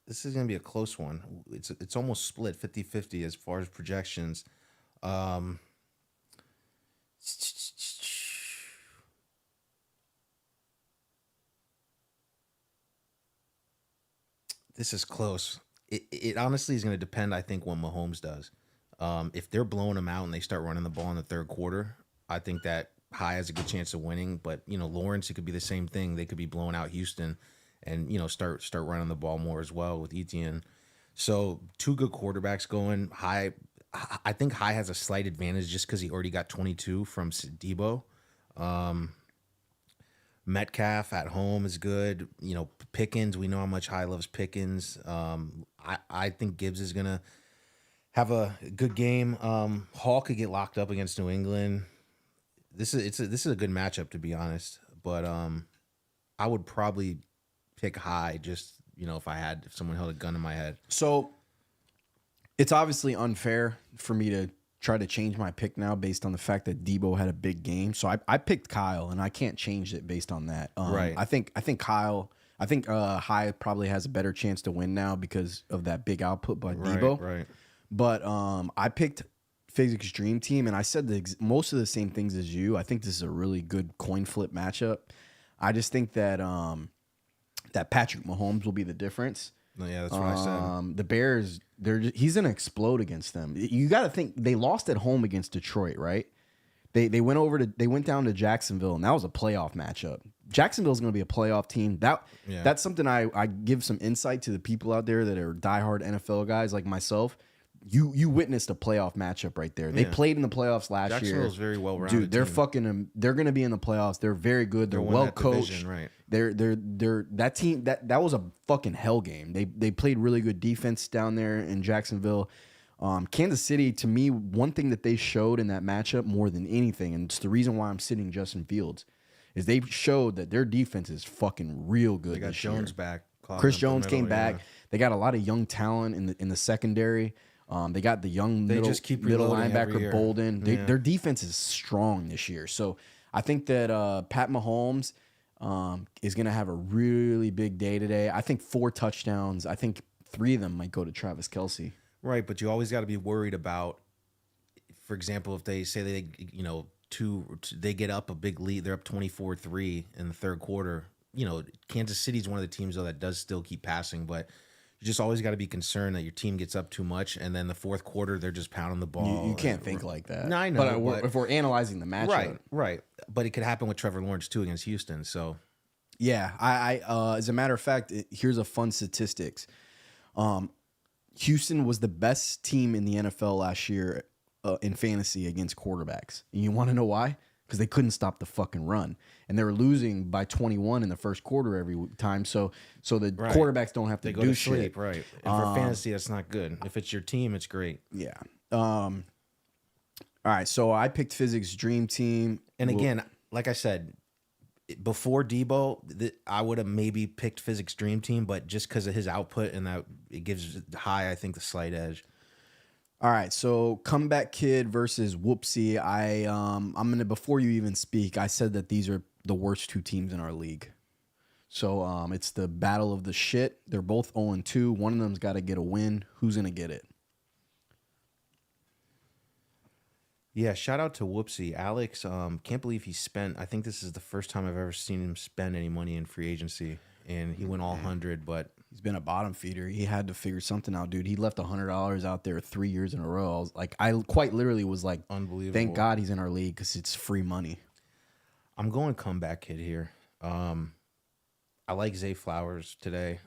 This is going to be a close one. It's almost split 50-50 as far as projections. This is close. It honestly is going to depend, I think, what Mahomes does. If they're blowing him out and they start running the ball in the third quarter, I think that High has a good chance of winning. But, Lawrence, it could be the same thing. They could be blowing out Houston and start running the ball more as well with Etienne. So 2 good quarterbacks going. High, I think High has a slight advantage just because he already got 22 from Debo. Metcalf at home is good. Pickens, we know how much High loves Pickens. I think Gibbs is gonna have a good game. Hall could get locked up against New England. This is a good matchup, to be honest. But I would probably pick High just, if someone held a gun in my head. So it's obviously unfair for me to try to change my pick now based on the fact that Debo had a big game. So I picked Kyle, and I can't change it based on that. Right. I think High probably has a better chance to win now because of that big output by Debo. Right. But I picked Physics Dream Team, and I said most of the same things as you. I think this is a really good coin flip matchup. I just think that that Patrick Mahomes will be the difference. Yeah, that's what I said. The Bears, he's gonna explode against them. You got to think they lost at home against Detroit, right? They went down to Jacksonville, and that was a playoff matchup. Jacksonville's gonna be a playoff team. That's something I give some insight to the people out there that are diehard NFL guys like myself. you witnessed a playoff matchup right there. They Yeah. played in the playoffs last year. Jacksonville's very well rounded. Dude, they're going to be in the playoffs. They're very good. They're well coached. Right. They're that team that was a fucking hell game. They played really good defense down there in Jacksonville. Kansas City, to me, one thing that they showed in that matchup more than anything, and it's the reason why I'm sitting Justin Fields, is they showed that their defense is fucking real good. They got this Jones year. back. Chris Jones came back. They got a lot of young talent in the secondary. They got the young just keep middle reloading every linebacker year. Bolden. Their defense is strong this year. So I think that Pat Mahomes is going to have a really big day today. I think 4 touchdowns. I think 3 of them might go to Travis Kelce. Right, but you always got to be worried about, for example, if they say they get up a big lead, they're up 24-3 in the third quarter. Kansas City's one of the teams though that does still keep passing, but you just always got to be concerned that your team gets up too much, and then the fourth quarter they're just pounding the ball. You can't think like that. No, I know, But if we're analyzing the matchup, right. But it could happen with Trevor Lawrence too against Houston. So yeah, I as a matter of fact, here's a fun statistics. Houston was the best team in the NFL last year in fantasy against quarterbacks. And you want to know why? Because they couldn't stop the fucking run, and they were losing by 21 in the first quarter every time. So the quarterbacks don't have to go do to shit. sleep, right? And for fantasy, that's not good. If it's your team, it's great. Yeah. All right. So I picked Physics Dream Team, and again, like I said, before Debo, I would have maybe picked Physics Dream Team, but just because of his output and that it gives High, I think, the slight edge. All right, so Comeback Kid versus Whoopsie. I'm gonna, before you even speak, I said that these are the worst 2 teams in our league. So it's the battle of the shit. They're both 0-2. One of them's got to get a win. Who's gonna get it? Yeah, shout out to Whoopsie. Alex, can't believe he spent, I think this is the first time I've ever seen him spend any money in free agency. And he went all 100, but he's been a bottom feeder. He had to figure something out, dude. He left $100 out there 3 years in a row. I quite literally was like, unbelievable. Thank God he's in our league because it's free money. I'm going Comeback Kid here. I like Zay Flowers today.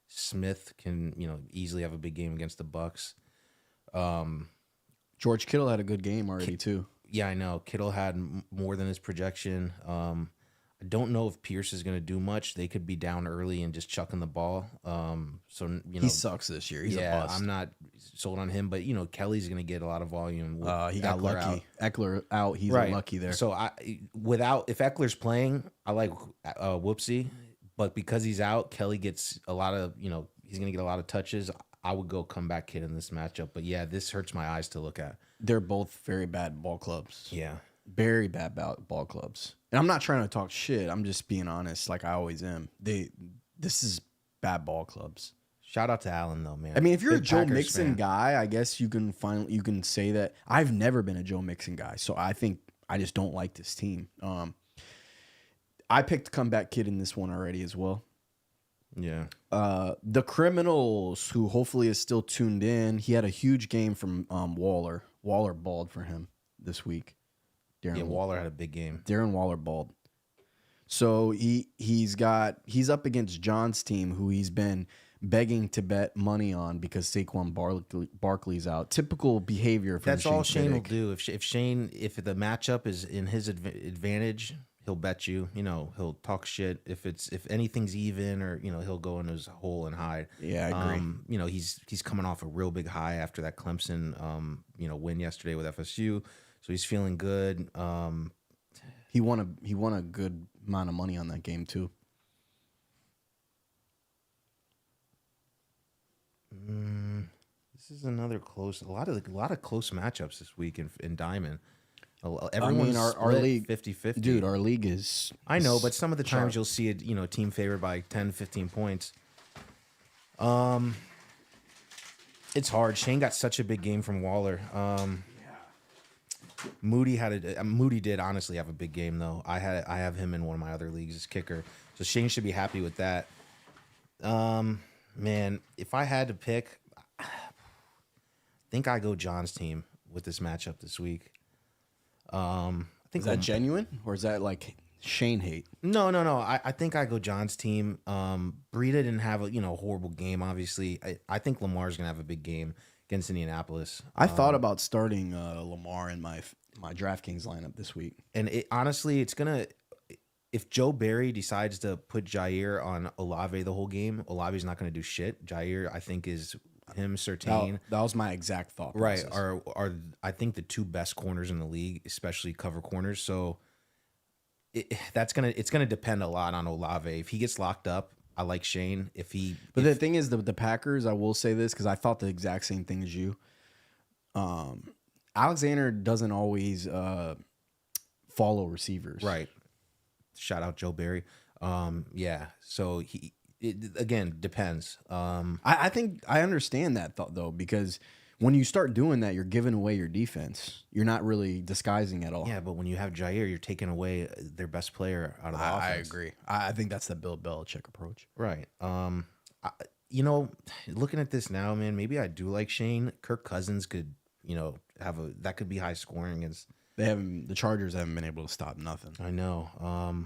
Smith can, easily have a big game against the Bucks. George Kittle had a good game already too. Yeah, I know. Kittle had more than his projection. I don't know if Pierce is going to do much. They could be down early and just chucking the ball. He sucks this year. He's a bust. I'm not sold on him, but Kelly's going to get a lot of volume. He got lucky. Eckler out. He's lucky there. So if Eckler's playing, I like Whoopsie, but because he's out, Kelly gets a lot of he's going to get a lot of touches. I would go Comeback Kid in this matchup, but yeah, this hurts my eyes to look at. They're both very bad ball clubs. Yeah. Very bad ball clubs. And I'm not trying to talk shit. I'm just being honest like I always am. This is bad ball clubs. Shout out to Allen though, man. I mean, if you're Big a Joe Packers Mixon fan. guy, I guess you can say that. I've never been a Joe Mixon guy, so I think I just don't like this team. I picked Comeback Kid in this one already as well. Yeah. The Criminals, who hopefully is still tuned in, he had a huge game from Waller. Waller balled for him this week. Waller had a big game. Darren Waller balled. So he's up against John's team, who he's been begging to bet money on because Saquon Barkley's out. Typical behavior for That's the all Shane Shane will critic. do. If the matchup is in his advantage, he'll bet you. He'll talk shit. If anything's even, or he'll go in his hole and hide. Yeah, I agree. He's coming off a real big high after that Clemson win yesterday with FSU, so he's feeling good. He won a good amount of money on that game too. This is another close. A lot of close matchups this week in Diamond. Everyone's our league 50-50. Dude, our league is. I know, but some of the times sharp. you'll see a team favored by 10, 15 points. It's hard. Shane got such a big game from Waller. Moody did honestly have a big game though. I have him in one of my other leagues as kicker, so Shane should be happy with that. Man, if I had to pick, I think I go John's team with this matchup this week. I think Is that genuine or is that like Shane hate? No. I think I go John's team. Breida didn't have a horrible game. Obviously, I think Lamar's gonna have a big game. against Indianapolis. I thought about starting Lamar in my DraftKings lineup this week. And honestly, it's gonna. If Joe Barry decides to put Jair on Olave the whole game, Olave's not going to do shit. Jair, I think, is him, Surtain. That was my exact thought Right. process. Are I think the two best corners in the league, especially cover corners. So it's gonna depend a lot on Olave. If he gets locked up, I like Shane. But the thing is, the Packers, I will say this because I thought the exact same thing as you. Alexander doesn't always follow receivers. Right. Shout out Joe Barry. Yeah. So it again depends. I think I understand that thought though, because when you start doing that, you're giving away your defense. You're not really disguising at all. Yeah, but when you have Jair, you're taking away their best player out of the offense. I agree. I think that's the Bill Belichick approach. Right. Looking at this now, man, maybe I do like Shane. Kirk Cousins could, that could be high scoring against. The Chargers haven't been able to stop nothing. I know.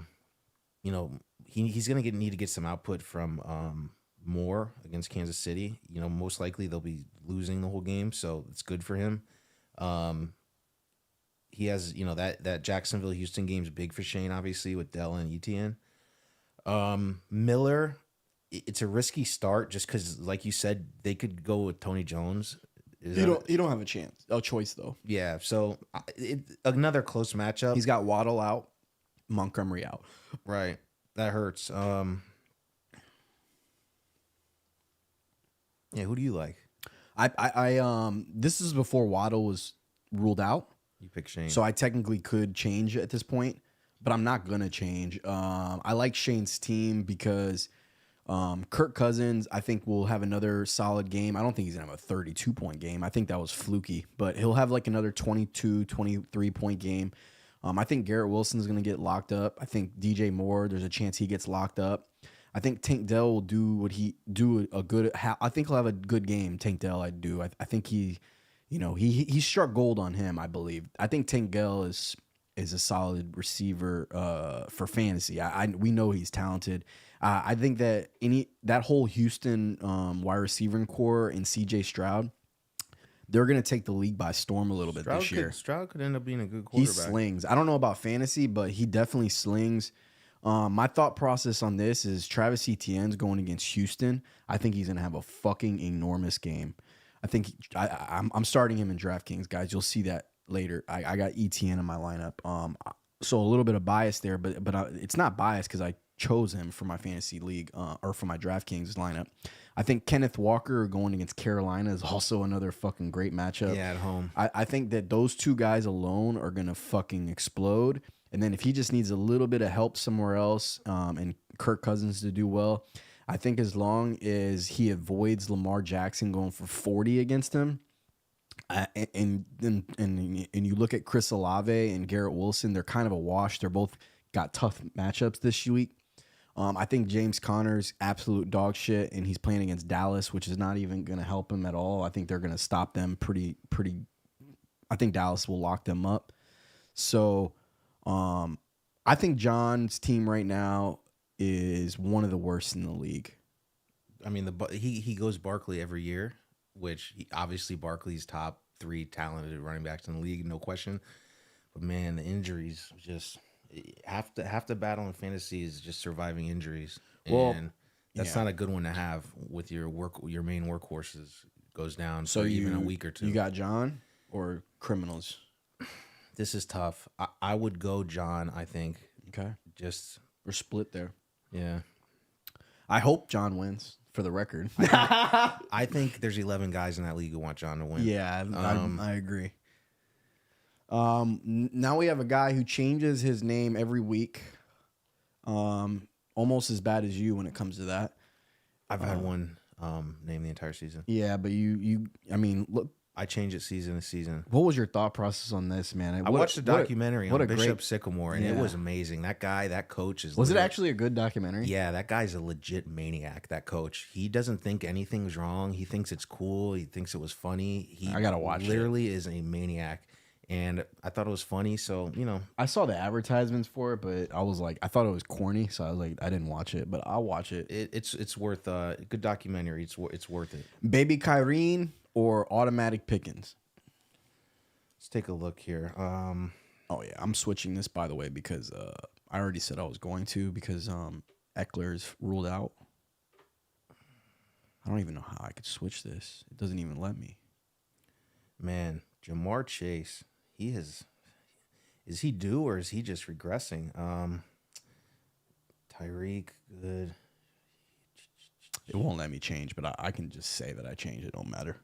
He's gonna need to get some output from Moore against Kansas City. Most likely they'll be losing the whole game, so it's good for him. He has, that Jacksonville Houston game's big for Shane, obviously, with Dell and ETN. Miller, it's a risky start just because, like you said, they could go with Tony Jones. You don't have a choice though. Yeah, so another close matchup. He's got Waddle out, Montgomery out. Right, that hurts. Yeah, who do you like? This is before Waddle was ruled out. You pick Shane. So I technically could change at this point, but I'm not gonna change. I like Shane's team because Kirk Cousins, I think, will have another solid game. I don't think he's gonna have a 32-point game. I think that was fluky, but he'll have like another 22, 23-point game. I think Garrett Wilson's gonna get locked up. I think DJ Moore, there's a chance he gets locked up. I think Tank Dell will do I think he'll have a good game. Tank Dell, I do. I think he struck gold on him, I believe. I think Tank Dell is a solid receiver for fantasy. We know he's talented. I think that that whole Houston wide receiving core and CJ Stroud, they're going to take the league by storm a little bit this year. Stroud could end up being a good quarterback. He slings. I don't know about fantasy, but he definitely slings. My thought process on this is Travis Etienne's going against Houston. I think he's going to have a fucking enormous game. I think I'm starting him in DraftKings, guys. You'll see that later. I got Etienne in my lineup. So a little bit of bias there, but it's not bias because I chose him for my fantasy league or for my DraftKings lineup. I think Kenneth Walker going against Carolina is also another fucking great matchup. Yeah, at home. I think that those two guys alone are going to fucking explode. And then if he just needs a little bit of help somewhere else and Kirk Cousins to do well, I think as long as he avoids Lamar Jackson going for 40 against him, and you look at Chris Olave and Garrett Wilson, they're kind of a wash. They're both got tough matchups this week. I think James Conner's absolute dog shit, and he's playing against Dallas, which is not even going to help him at all. I think they're going to stop them pretty. I think Dallas will lock them up. So I think John's team right now is one of the worst in the league. I mean, he goes Barkley every year, which obviously Barkley's top 3 talented running backs in the league, no question. But man, the injuries just half the battle in fantasy is just surviving injuries. Well, and that's not a good one to have with your main workhorses goes down So for even a week or two. You got John or criminals? This is tough. I would go John, I think. Okay. We're split there. Yeah. I hope John wins, for the record. I think there's 11 guys in that league who want John to win. Yeah, I agree. Now we have a guy who changes his name every week. Almost as bad as you when it comes to that. I've had one name the entire season. Yeah, but look, I change it season to season. what was your thought process on this, man? I watched a documentary on Bishop great, Sycamore, and it was amazing. That guy, that coach is. Was it actually a good documentary? Yeah, that guy's a legit maniac. That coach, he doesn't think anything's wrong. He thinks it's cool. He thinks it was funny. I gotta watch it. Literally is a maniac, and I thought it was funny. So I saw the advertisements for it, but I thought it was corny, so I was like, I didn't watch it, but I'll watch it. it's worth a good documentary. It's worth it. Baby Kyrene or automatic Pickens? Let's take a look here. Oh yeah, I'm switching this by the way because I already said I was going to because Eckler's ruled out. I don't even know how I could switch this. It doesn't even let me. Man, Jamar Chase, is he due or is he just regressing? Tyreek, good. It won't let me change, but I can just say that I changed. It don't matter.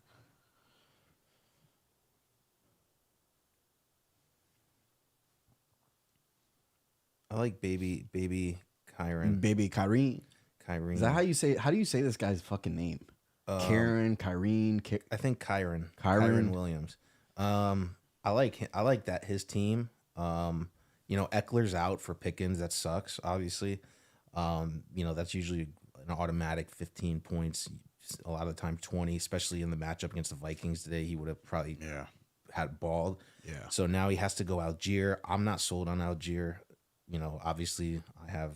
I like baby Kyron. Baby Kyrene. Kyrie. Is that how you say? How do you say this guy's fucking name? Karen, Kyrene. I think Kyron. Kyron Williams. I like that his team. Eckler's out for Pickens. That sucks, obviously. That's usually an automatic 15 points. A lot of the time 20, especially in the matchup against the Vikings today. He would have probably had balled. Yeah. So now he has to go Algier. I'm not sold on Algier. Obviously I have,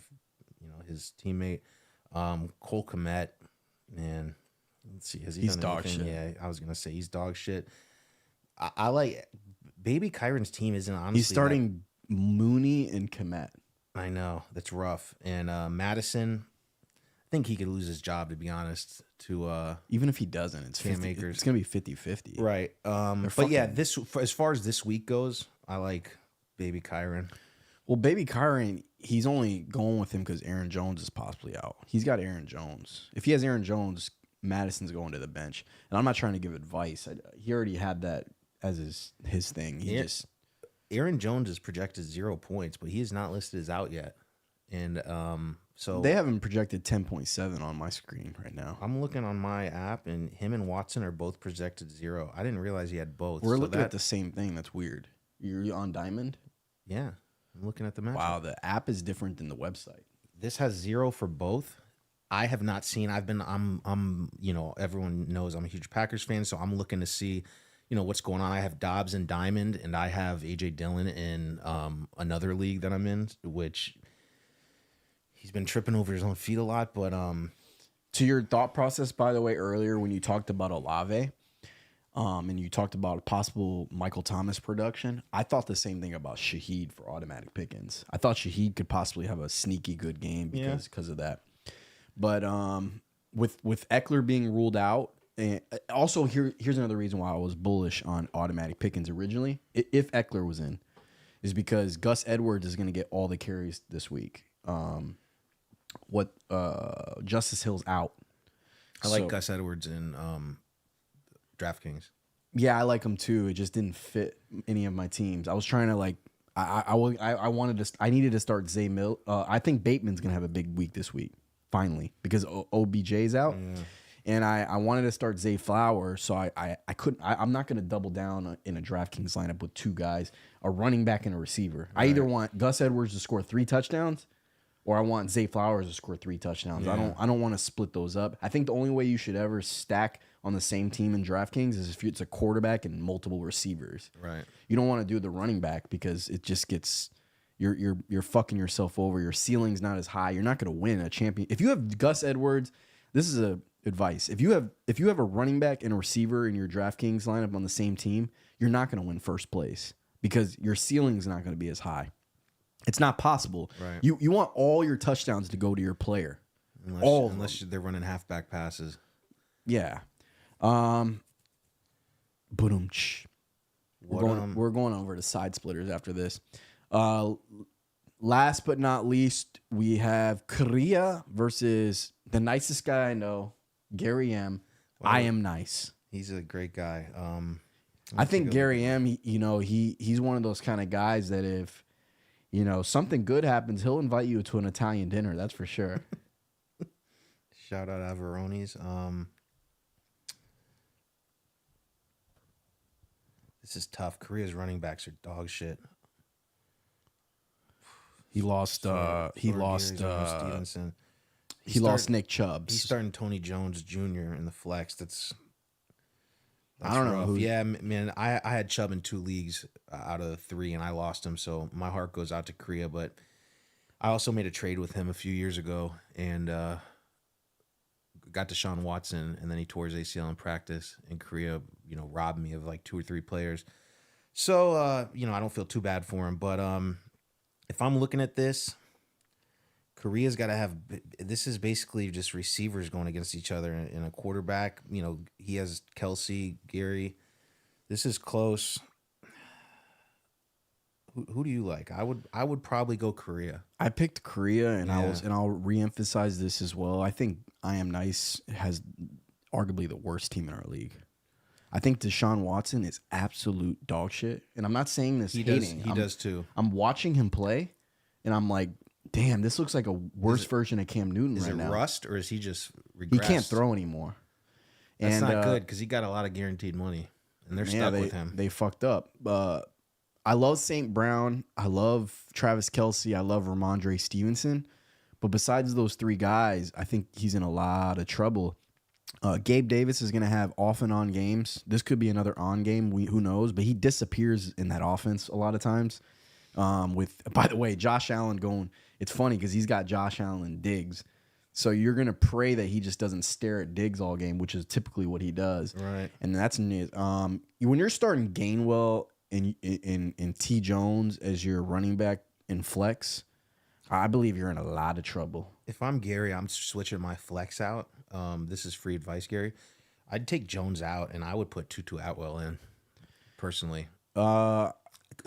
his teammate, Cole Kmet, man. Let's see. He's done anything? Dog shit. Yeah, I was gonna say he's dog shit. I like baby Kyron's team isn't honestly. He's starting Mooney and Kmet. I know that's rough. And Madison, I think he could lose his job to be honest. To even if he doesn't, it's Cam 50, Akers. It's gonna be 50-50. Right. But yeah, as far as this week goes, I like baby Kyron. Well, baby Kyron, he's only going with him because Aaron Jones is possibly out. He's got Aaron Jones. If he has Aaron Jones, Madison's going to the bench. And I'm not trying to give advice. He already had that as his thing. Aaron Jones is projected 0 points, but he is not listed as out yet. And so they have him projected 10.7 on my screen right now. I'm looking on my app, and him and Watson are both projected 0. I didn't realize he had both. We're looking at the same thing. That's weird. You're on Diamond? Yeah. I'm looking at the match. Wow, the app is different than the website. This has 0 for both. I have not seen. I'm everyone knows I'm a huge Packers fan, so I'm looking to see, what's going on. I have Dobbs and Diamond, and I have AJ Dillon in another league that I'm in, which he's been tripping over his own feet a lot. But to your thought process, by the way, earlier when you talked about Olave, and you talked about a possible Michael Thomas production, I thought the same thing about Shaheed for automatic Pickens. I thought Shaheed could possibly have a sneaky good game because of that. But with Eckler being ruled out, and also here's another reason why I was bullish on automatic Pickens originally, if Eckler was in, is because Gus Edwards is going to get all the carries this week. Justice Hill's out. I like Gus Edwards in DraftKings. Yeah, I like him too. It just didn't fit any of my teams. I was trying to I needed to start Zay Mill. I think Bateman's gonna have a big week this week, finally, because OBJ's out, and I wanted to start Zay Flowers, so I couldn't. I'm not gonna double down in a DraftKings lineup with two guys, a running back and a receiver. Right. I either want Gus Edwards to score 3 touchdowns, or I want Zay Flowers to score 3 touchdowns. Yeah. I don't want to split those up. I think the only way you should ever stack on the same team in DraftKings is if it's a quarterback and multiple receivers. Right. You don't want to do the running back because it just gets you're fucking yourself over. Your ceiling's not as high. You're not going to win a champion. If you have Gus Edwards, this is a advice. If you have a running back and a receiver in your DraftKings lineup on the same team, you're not going to win first place because your ceiling's not going to be as high. It's not possible. Right. You want all your touchdowns to go to your player. Unless they're running halfback passes. Yeah. We're going over to side splitters after this. Last but not least, we have Korea versus the nicest guy I know, Gary M. Well, I am nice. He's a great guy. I think Gary M. He's one of those kind of guys that if something good happens, he'll invite you to an Italian dinner. That's for sure. Shout out Averoni's. This is tough. Korea's running backs are dog shit. He lost Stevenson. He lost Nick Chubb. He's starting Tony Jones Jr. in the flex. That's I don't know. Yeah, man. I had Chubb in 2 leagues out of 3, and I lost him. So my heart goes out to Korea. But I also made a trade with him a few years ago, and got Deshaun Watson, and then he tore his ACL in practice. And Korea, robbed me of like 2 or 3 players. So I don't feel too bad for him. But if I'm looking at this, Korea's got to have. This is basically just receivers going against each other in a quarterback. He has Kelsey, Gary. This is close. Who do you like? I would probably go Korea. I picked Korea, and Yeah. I'll reemphasize this as well. I think I Am Nice has arguably the worst team in our league. I think Deshaun Watson is absolute dog shit, and I'm not saying this He hating. does. He does too. I'm watching him play, and I'm like, damn, this looks like a worse version of Cam Newton Is right it now. rust or is he just regressed? He can't throw anymore. That's and, not good because he got a lot of guaranteed money, and they're stuck with him. They fucked up. I love St. Brown. I love Travis Kelsey. I love Ramondre Stevenson. But besides those 3 guys, I think he's in a lot of trouble. Gabe Davis is going to have off and on games. This could be another on game. Who knows? But he disappears in that offense a lot of times. By the way, Josh Allen going. It's funny because he's got Josh Allen and Diggs. So you're going to pray that he just doesn't stare at Diggs all game, which is typically what he does. Right. And that's when you're starting Gainwell and T. Jones as your running back in flex, I believe you're in a lot of trouble. If I'm Gary, I'm switching my flex out. This is free advice, Gary. I'd take Jones out, and I would put Tutu Atwell in, personally.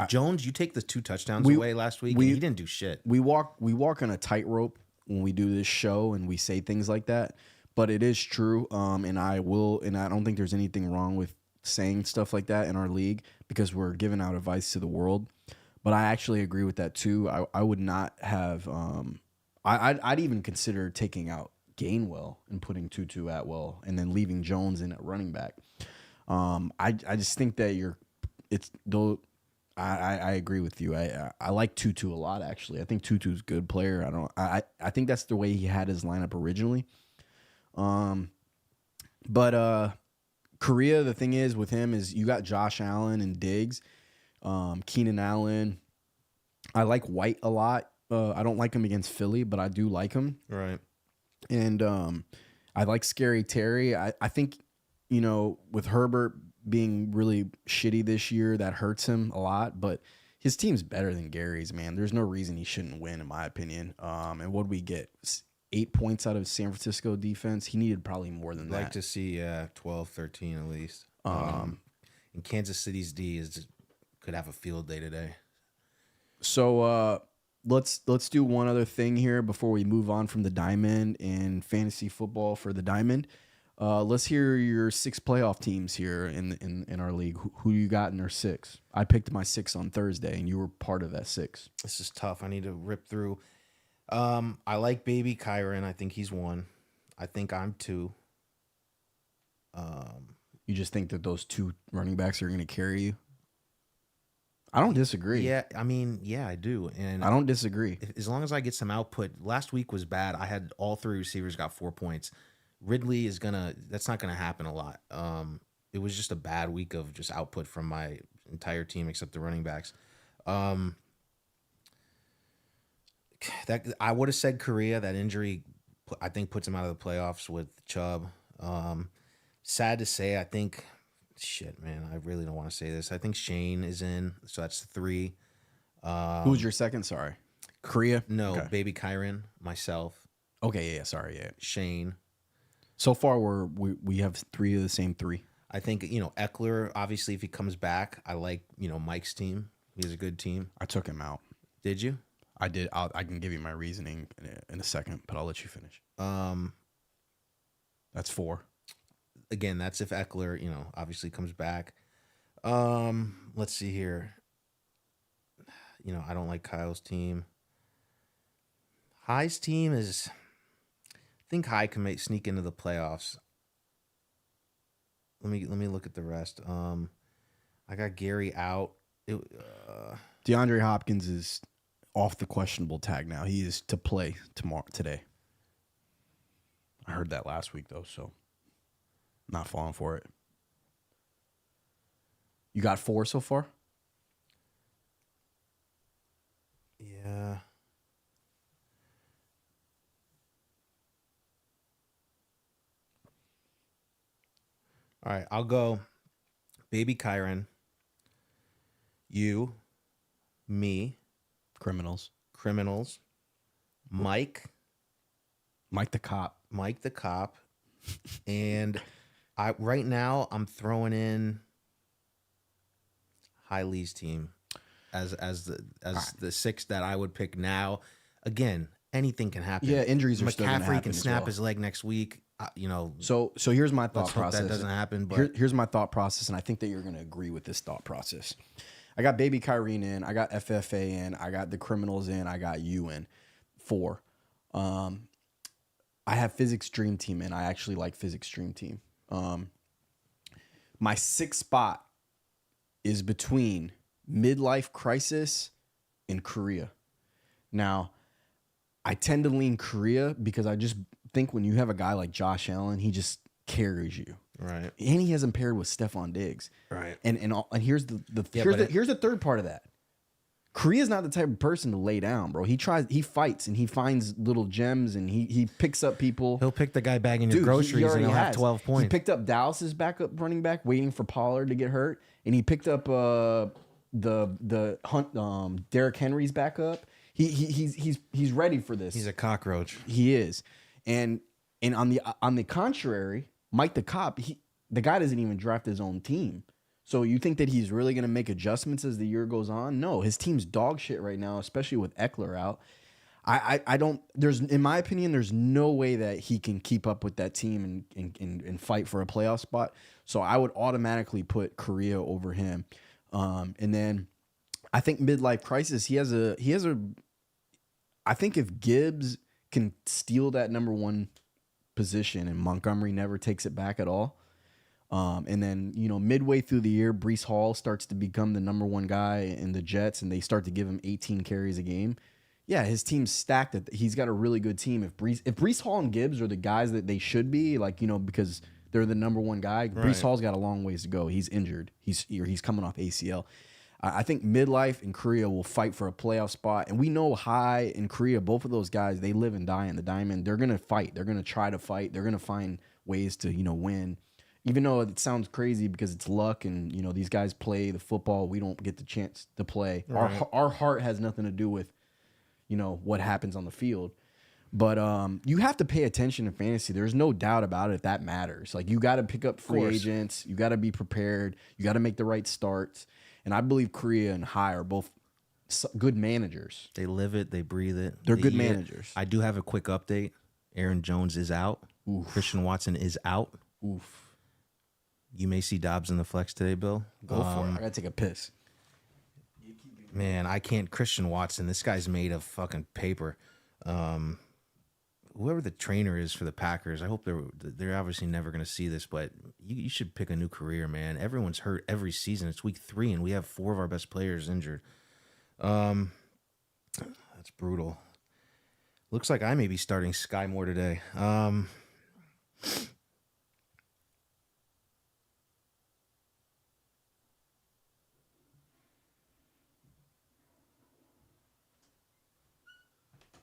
Jones, you take the 2 touchdowns away last week, and he didn't do shit. We walk on a tightrope when we do this show and we say things like that, but it is true. And I don't think there's anything wrong with saying stuff like that in our league because we're giving out advice to the world. But I actually agree with that too. I would not have. I'd even consider taking out Gainwell and putting Tutu Atwell and then leaving Jones in at running back. I just think that I agree with you. I like Tutu a lot, actually. I think Tutu's a good player. I think that's the way he had his lineup originally. But Korea, the thing is with him is you got Josh Allen and Diggs, Keenan Allen. I like White a lot. I don't like him against Philly, but I do like him. Right. And I like Scary Terry. I think, with Herbert being really shitty this year, that hurts him a lot. But his team's better than Gary's, man. There's no reason he shouldn't win, in my opinion. And what we get? 8 points out of San Francisco defense. He needed probably more than I'd that. like to see 12, 13 at least. And Kansas City's D could have a field day today. So let's do one other thing here before we move on from the Diamond and fantasy football for the Diamond. Let's hear your 6 playoff teams here in our league. Who you got in their 6? I picked my 6 on Thursday, and you were part of that 6. This is tough. I need to rip through. I like Baby Kyron. I think he's 1. I think I'm 2. You just think that those 2 running backs are going to carry you? I don't disagree. Yeah, I mean, yeah, I do. And I don't disagree. as long as I get some output. Last week was bad. I had all 3 receivers got 4 points. Ridley that's not gonna happen a lot. It was just a bad week of just output from my entire team except the running backs. That I would have said Korea. That injury, I think, puts him out of the playoffs with Chubb. Sad to say, I think, shit, man, I really don't want to say this. I think Shane is in, so that's 3. Who was your second? Sorry, Korea. No, Okay. Baby Kyron, myself, Okay. Yeah. Sorry. Yeah. Shane. So far, we have 3 of the same 3. I think, Eckler, obviously, if he comes back, I like, Mike's team. He has a good team. I took him out. Did you? I did. I can give you my reasoning in a second, but I'll let you finish. That's 4. Again, that's if Eckler, obviously comes back. Let's see here. I don't like Kyle's team. High's team is, I think High can sneak into the playoffs. Let me look at the rest. I got Gary out. DeAndre Hopkins is off the questionable tag now. He is to play today. I heard that last week though, so not falling for it. You got 4 so far? Yeah. right, I'll go Baby Kyron, you, me, Criminals. Criminals, Mike, Mike the Cop. Mike the Cop, and I right now I'm throwing in High Lee's team as the six that I would pick now. Again, anything can happen. Yeah, injuries are still gonna McCaffrey happen can as snap well. his leg next week. So here's my thought Let's hope process. that doesn't happen. But Here's my thought process, and I think that you're gonna agree with this thought process. I got Baby Kyrene in, I got FFA in, I got the Criminals in, I got you in. 4. I have Physics Dream Team in. I actually like Physics Dream Team. My 6th spot is between Midlife Crisis and Korea. Now, I tend to lean Korea because I just think when you have a guy like Josh Allen, he just carries you. right, And he hasn't paired with Stephon Diggs. right. And here's here's the third part of that. Korea's not the type of person to lay down, bro. He fights, and he finds little gems, and he picks up people. He'll pick the guy bagging your Dude, groceries, he and already he'll have has. 12 points. He picked up Dallas's backup running back, waiting for Pollard to get hurt, and he picked up the Hunt Derrick Henry's backup. He's ready for this. He's a cockroach. He is, and on the contrary, Mike the Cop, the guy doesn't even draft his own team. So you think that he's really going to make adjustments as the year goes on? No, his team's dog shit right now, especially with Eckler out. I don't. In my opinion, there's no way that he can keep up with that team and fight for a playoff spot. So I would automatically put Korea over him. And then I think Midlife Crisis. He has a. I think if Gibbs can steal that number 1 position and Montgomery never takes it back at all. And then, midway through the year, Breece Hall starts to become the number 1 guy in the Jets, and they start to give him 18 carries a game. Yeah, his team's stacked. He's got a really good team. If Breece Hall and Gibbs are the guys that they should be, because they're the number 1 guy, Right. Breece Hall's got a long ways to go. He's injured. He's coming off ACL. I think Midlife and Korea will fight for a playoff spot. And we know High and Korea, both of those guys, they live and die in the diamond. They're going to fight. They're going to try to fight. They're going to find ways to, win. Even though it sounds crazy because it's luck and, these guys play the football, we don't get the chance to play. Right. Our heart has nothing to do with, what happens on the field. But you have to pay attention to fantasy. There's no doubt about it. That matters. Like, you got to pick up free agents. You got to be prepared. You got to make the right starts. And I believe Korea and High are both good managers. They live it. They breathe it. They're good managers. I do have a quick update. Aaron Jones is out. Oof. Christian Watson is out. Oof. You may see Dobbs in the flex today, Bill. Go for it. I got to take a piss. Man, I can't. Christian Watson, this guy's made of fucking paper. Whoever the trainer is for the Packers, I hope they're obviously never going to see this, but you should pick a new career, man. Everyone's hurt every season. It's week 3, and we have 4 of our best players injured. That's brutal. Looks like I may be starting Sky Moore today.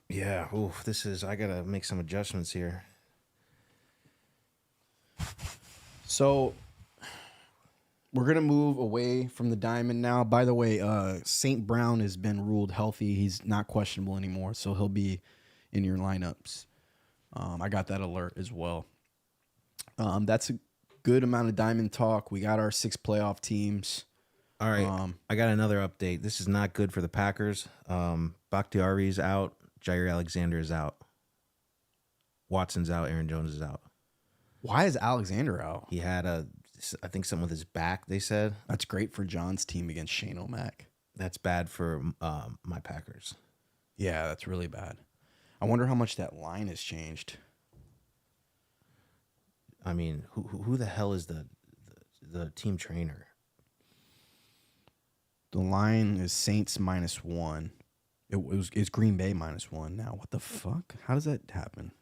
Yeah, I gotta make some adjustments here. So we're going to move away from the diamond now. By the way, St. Brown has been ruled healthy. He's not questionable anymore, so he'll be in your lineups. I got that alert as well. That's a good amount of diamond talk. We got our 6 playoff teams. All right, I got another update. This is not good for the Packers. Bakhtiari's out. Jair Alexander is out. Watson's out. Aaron Jones is out. Why is Alexander out? He had I think something with his back, they said. That's great for John's team against Shane O'Mac. That's bad for my Packers. Yeah, that's really bad. I wonder how much that line has changed. I mean, who the hell is the team trainer? The line is Saints -1. It's Green Bay -1 now. What the fuck? How does that happen?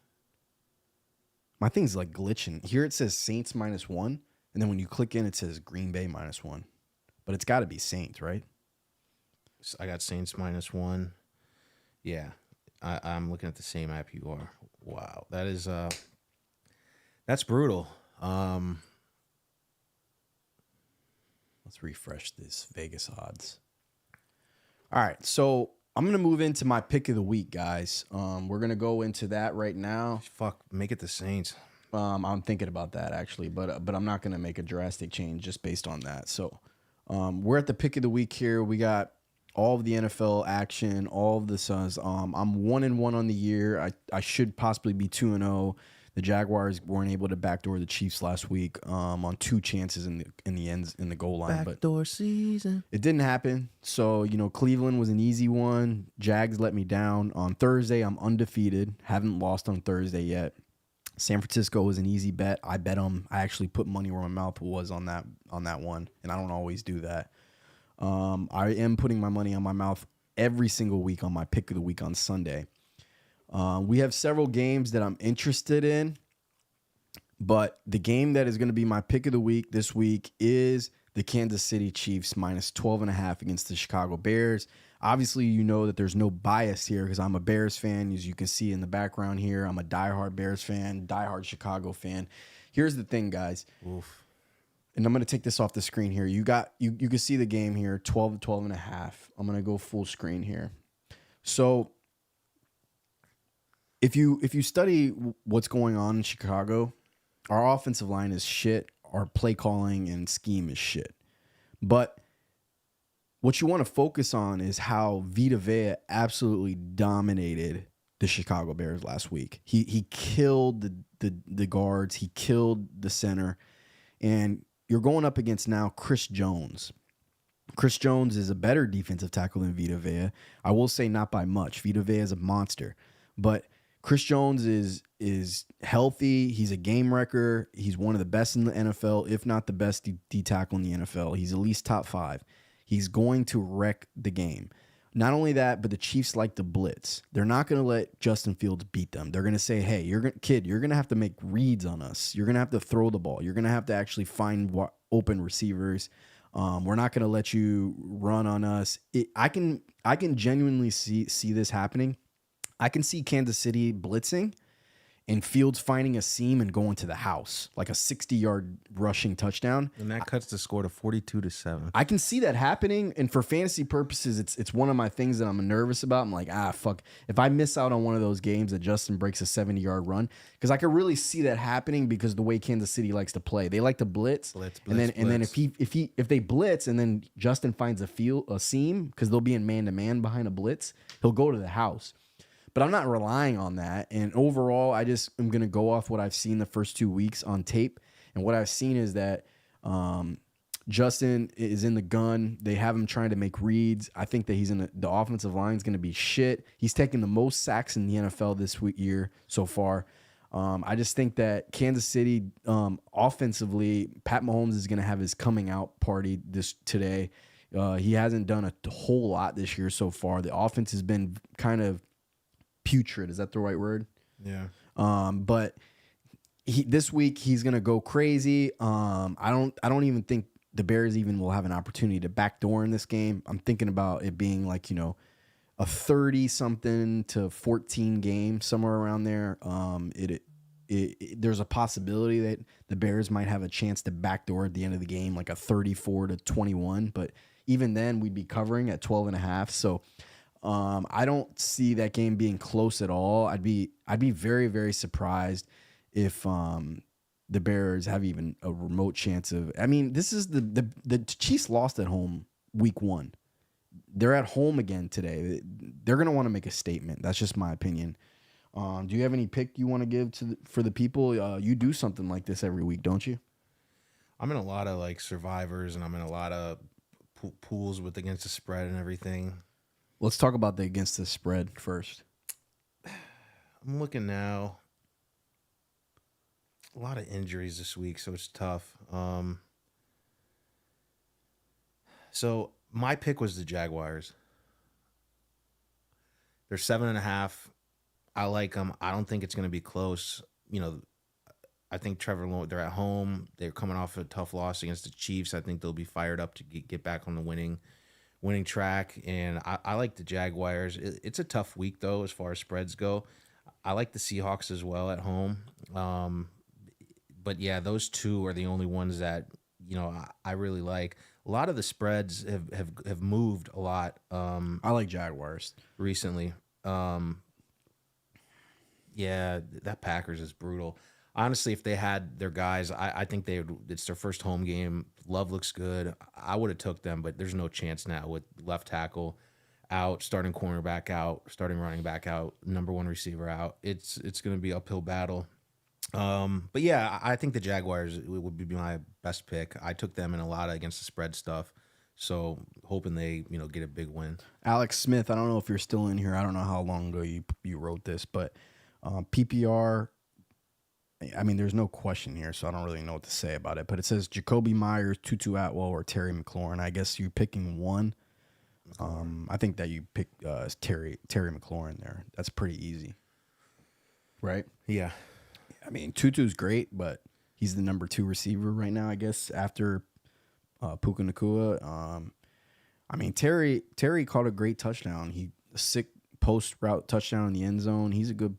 My thing's like glitching. Here it says Saints -1, and then when you click in, it says Green Bay -1. But it's got to be Saints, right? I got Saints -1. Yeah, I'm looking at the same app you are. Wow, that's brutal. Let's refresh this Vegas odds. All right, so I'm gonna move into my pick of the week, guys. We're gonna go into that right now. Fuck, make it the Saints. I'm thinking about that actually, but I'm not gonna make a drastic change just based on that. So, we're at the pick of the week here. We got all of the NFL action, all of the Suns. I'm 1-1 on the year. I should possibly be 2-0. The Jaguars weren't able to backdoor the Chiefs last week on 2 chances in the goal line, Backdoor season. it didn't happen. So, Cleveland was an easy one. Jags let me down. On Thursday, I'm undefeated. Haven't lost on Thursday yet. San Francisco was an easy bet. I bet them. I actually put money where my mouth was on that one, and I don't always do that. I am putting my money on my mouth every single week on my pick of the week on Sunday. We have several games that I'm interested in, but the game that is going to be my pick of the week this week is the Kansas City Chiefs minus 12.5 against the Chicago Bears. Obviously, you know that there's no bias here because I'm a Bears fan. As you can see in the background here, I'm a diehard Bears fan, diehard Chicago fan. Here's the thing, guys. Oof. And I'm going to take this off the screen here. You can see the game here, 12.5. I'm going to go full screen here. So if you study what's going on in Chicago, our offensive line is shit. Our play calling and scheme is shit. But what you want to focus on is how Vita Vea absolutely dominated the Chicago Bears last week. He killed the guards. He killed the center. And you're going up against now Chris Jones. Chris Jones is a better defensive tackle than Vita Vea. I will say not by much. Vita Vea is a monster. But Chris Jones is healthy. He's a game wrecker. He's one of the best in the NFL, if not the best D tackle in the NFL. He's at least top 5. He's going to wreck the game. Not only that, but the Chiefs like to blitz. They're not going to let Justin Fields beat them. They're going to say, hey, you're going to have to make reads on us. You're going to have to throw the ball. You're going to have to actually find open receivers. We're not going to let you run on us. I can genuinely see this happening. I can see Kansas City blitzing and Fields finding a seam and going to the house, like a 60-yard rushing touchdown. And that cuts the score to 42-7. I can see that happening, and for fantasy purposes, it's one of my things that I'm nervous about. I'm like, fuck, if I miss out on one of those games that Justin breaks a 70-yard run, because I could really see that happening because the way Kansas City likes to play, they like to blitz, and then if they blitz and then Justin finds a seam because they'll be in man-to-man behind a blitz, he'll go to the house. But I'm not relying on that. And overall, I just am going to go off what I've seen the first 2 weeks on tape. And what I've seen is that Justin is in the gun. They have him trying to make reads. I think that the offensive line is going to be shit. He's taken the most sacks in the NFL this year so far. I just think that Kansas City offensively, Pat Mahomes is going to have his coming out party today. He hasn't done a whole lot this year so far. The offense has been kind of putrid. Is that the right word? Yeah. But this week he's gonna go crazy. I don't even think the Bears even will have an opportunity to backdoor in this game. I'm thinking about it being like, a 30-something to 14 game, somewhere around there. There's a possibility that the Bears might have a chance to backdoor at the end of the game, like a 34-21. But even then, we'd be covering at 12.5. So I don't see that game being close at all. I'd be very, very surprised if the Bears have even a remote chance of. I mean, this is the Chiefs lost at home week 1. They're at home again today. They're gonna want to make a statement. That's just my opinion. Do you have any pick you want to give for the people? You do something like this every week, don't you? I'm in a lot of like survivors, and I'm in a lot of pools with against the spread and everything. Let's talk about the against the spread first. I'm looking now. A lot of injuries this week, so it's tough. So my pick was the Jaguars. They're 7.5. I like them. I don't think it's going to be close. I think Trevor Lawrence, they're at home. They're coming off a tough loss against the Chiefs. I think they'll be fired up to get back on the winning track, and I like the Jaguars. It's a tough week, though, as far as spreads go. I like the Seahawks as well at home. But, yeah, those two are the only ones that, I really like. a lot of the spreads have moved a lot I like Jaguars. recently. Yeah, that Packers is brutal. Honestly, if they had their guys, I think they would. It's their first home game. Love looks good. I would have took them, but there's no chance now with left tackle out, starting cornerback out, starting running back out, number one receiver out. It's going to be uphill battle. But yeah, I think the Jaguars would be my best pick. I took them in a lot against the spread stuff, so hoping they get a big win. Alex Smith, I don't know if you're still in here. I don't know how long ago you wrote this, but PPR. I mean, there's no question here, so I don't really know what to say about it. But it says Jacoby Myers, Tutu Atwell, or Terry McLaurin. I guess you're picking one. I think that you pick Terry McLaurin there. That's pretty easy, right? Yeah. I mean, Tutu's great, but he's the number 2 receiver right now, I guess, after Puka Nacua. I mean, Terry caught a great touchdown. A sick post route touchdown in the end zone. He's a good.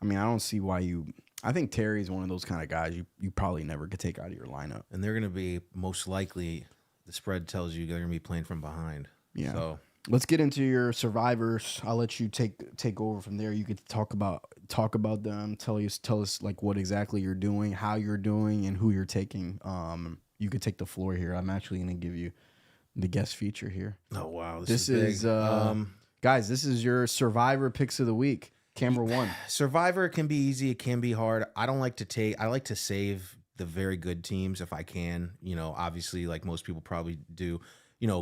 I mean, I don't see why you. I think Terry's one of those kind of guys you probably never could take out of your lineup. And they're going to be most likely. The spread tells you they're going to be playing from behind. Yeah. So let's get into your survivors. I'll let you take over from there. You could talk about them. Tell us like what exactly you're doing, how you're doing, and who you're taking. You could take the floor here. I'm actually going to give you the guest feature here. oh wow, This is big. Guys, this is your survivor picks of the week. Camera one. Survivor can be easy. It can be hard. I like to save the very good teams if I can. Obviously, like most people probably do.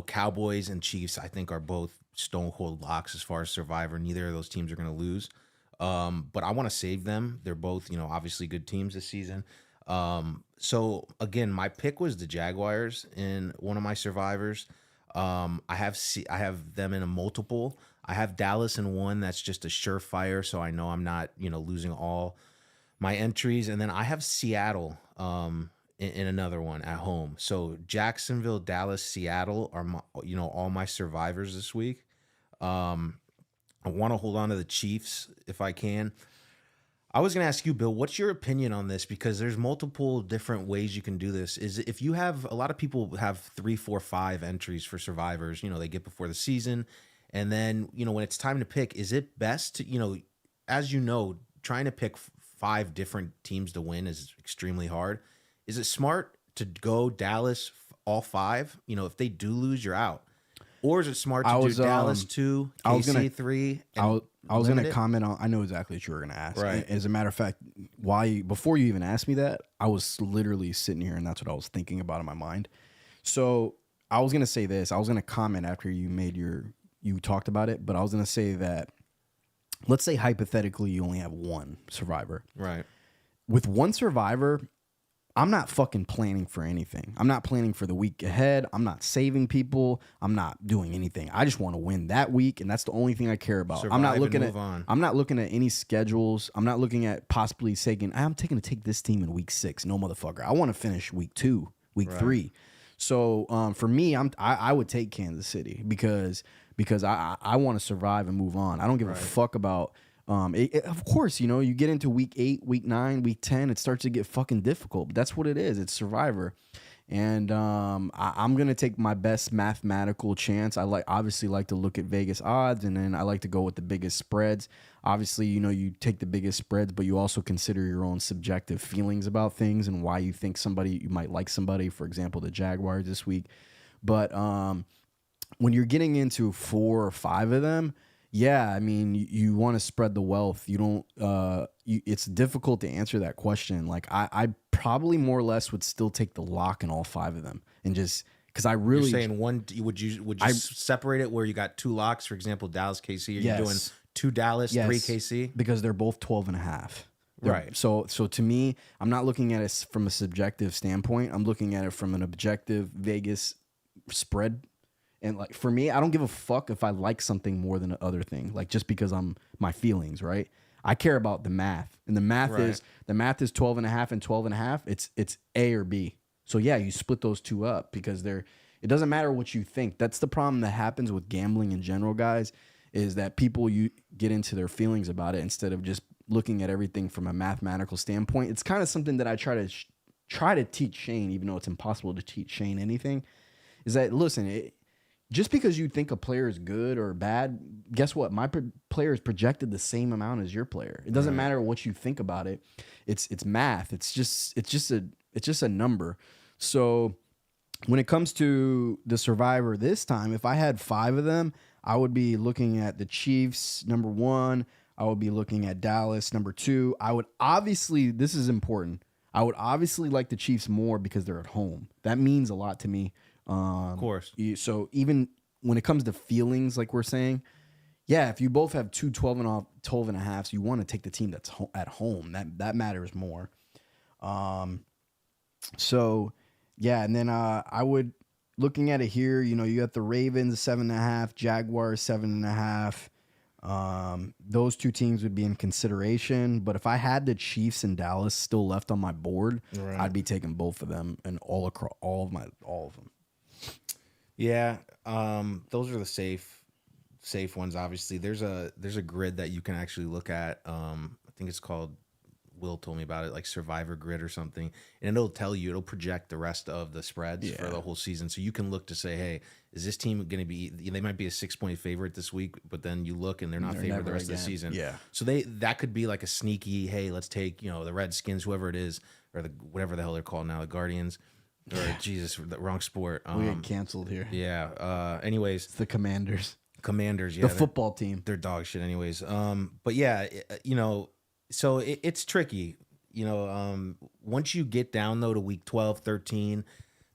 Cowboys and Chiefs, I think, are both stone cold locks as far as Survivor. Neither of those teams are going to lose. But I want to save them. They're both, obviously good teams this season. So again, my pick was the Jaguars in one of my Survivors. I have them in a multiple. I have Dallas in one that's just a surefire, so I know I'm not, losing all my entries. And then I have Seattle in another one at home. So Jacksonville, Dallas, Seattle are all my survivors this week. I want to hold on to the Chiefs if I can. I was going to ask you, Bill, what's your opinion on this? Because there's multiple different ways you can do this. Is if you have a lot of people have 3, 4, 5 entries for survivors, they get before the season. And then, when it's time to pick, is it best to, as trying to pick 5 different teams to win is extremely hard. Is it smart to go Dallas all 5? If they do lose, you're out. Or is it smart to do Dallas 2, KC 3? I was going to comment on. I know exactly what you were going to ask. Right. As a matter of fact, before you even asked me that, I was literally sitting here and that's what I was thinking about in my mind. So I was going to say this. I was going to comment after you talked about it, but I was going to say that, let's say hypothetically you only have one survivor. Right. With one survivor, I'm not fucking planning for anything. I'm not planning for the week ahead. I'm not saving people. I'm not doing anything. I just want to win that week, and that's the only thing I care about. I'm not looking at any schedules. I'm not looking at possibly taking. I'm taking to take this team in week 6. No motherfucker. I want to finish week 2, week 3. So for me, I would take Kansas City because I want to survive and move on. I don't give a fuck about. Of course, you get into week 8, week 9, week 10, it starts to get fucking difficult. But that's what it is. It's Survivor. And I'm going to take my best mathematical chance. I obviously like to look at Vegas odds, and then I like to go with the biggest spreads. Obviously, you take the biggest spreads, but you also consider your own subjective feelings about things and why you think you might like somebody, for example, the Jaguars this week. But when you're getting into 4 or 5 of them, yeah, I mean, you want to spread the wealth. You don't. It's difficult to answer that question. Like I probably more or less would still take the lock in all 5 of them, and just because I really. You're saying one. Would you separate it where you got 2 locks? For example, Dallas, KC. Are you doing 2 Dallas, 3 KC? Because they're both 12.5. Right. So to me, I'm not looking at it from a subjective standpoint. I'm looking at it from an objective Vegas spread. And like for me, I don't give a fuck if I like something more than the other thing. Like just because my feelings, right? I care about the math. And the math is 12.5 and 12.5. It's A or B. So yeah, you split those 2 up because it doesn't matter what you think. That's the problem that happens with gambling in general, guys, is that people you get into their feelings about it instead of just looking at everything from a mathematical standpoint. It's kind of something that I try to teach Shane, even though it's impossible to teach Shane anything. is that listen, just because you think a player is good or bad, guess what? My player is projected the same amount as your player. It doesn't matter what you think about it. It's math. It's just a number. So when it comes to the Survivor this time, if I had 5 of them, I would be looking at the Chiefs number 1. I would be looking at Dallas number 2. I would obviously, this is important, I would obviously like the Chiefs more because they're at home. That means a lot to me. Of course. So even when it comes to feelings, like we're saying, yeah, if you both have 12 and a half, so you want to take the team that's at home. That matters more. So yeah, and then I would, looking at it here, you know, you got the Ravens 7.5, Jaguars 7.5. Those 2 teams would be in consideration, but if I had the Chiefs and Dallas still left on my board, I'd be taking both of them and all of them. Yeah, those are the safe ones. Obviously, there's a grid that you can actually look at. I think it's called, Will told me about it, like Survivor Grid or something, and it'll tell you, it'll project the rest of the spreads for the whole season. So you can look to say, hey, is this team going to be? They might be a 6-point favorite this week, but then you look and they're not favored the rest of the season. Yeah. So that could be like a sneaky, hey, let's take, you know, the Redskins, whoever it is, or the whatever the hell they're called now, the Guardians. Or Jesus, the wrong sport. We get canceled here. Yeah. Anyways, It's the Commanders. Yeah, The football team. They're dog shit. Anyways. But yeah, you know, so it's tricky. You know, once you get down though to week 12, 13,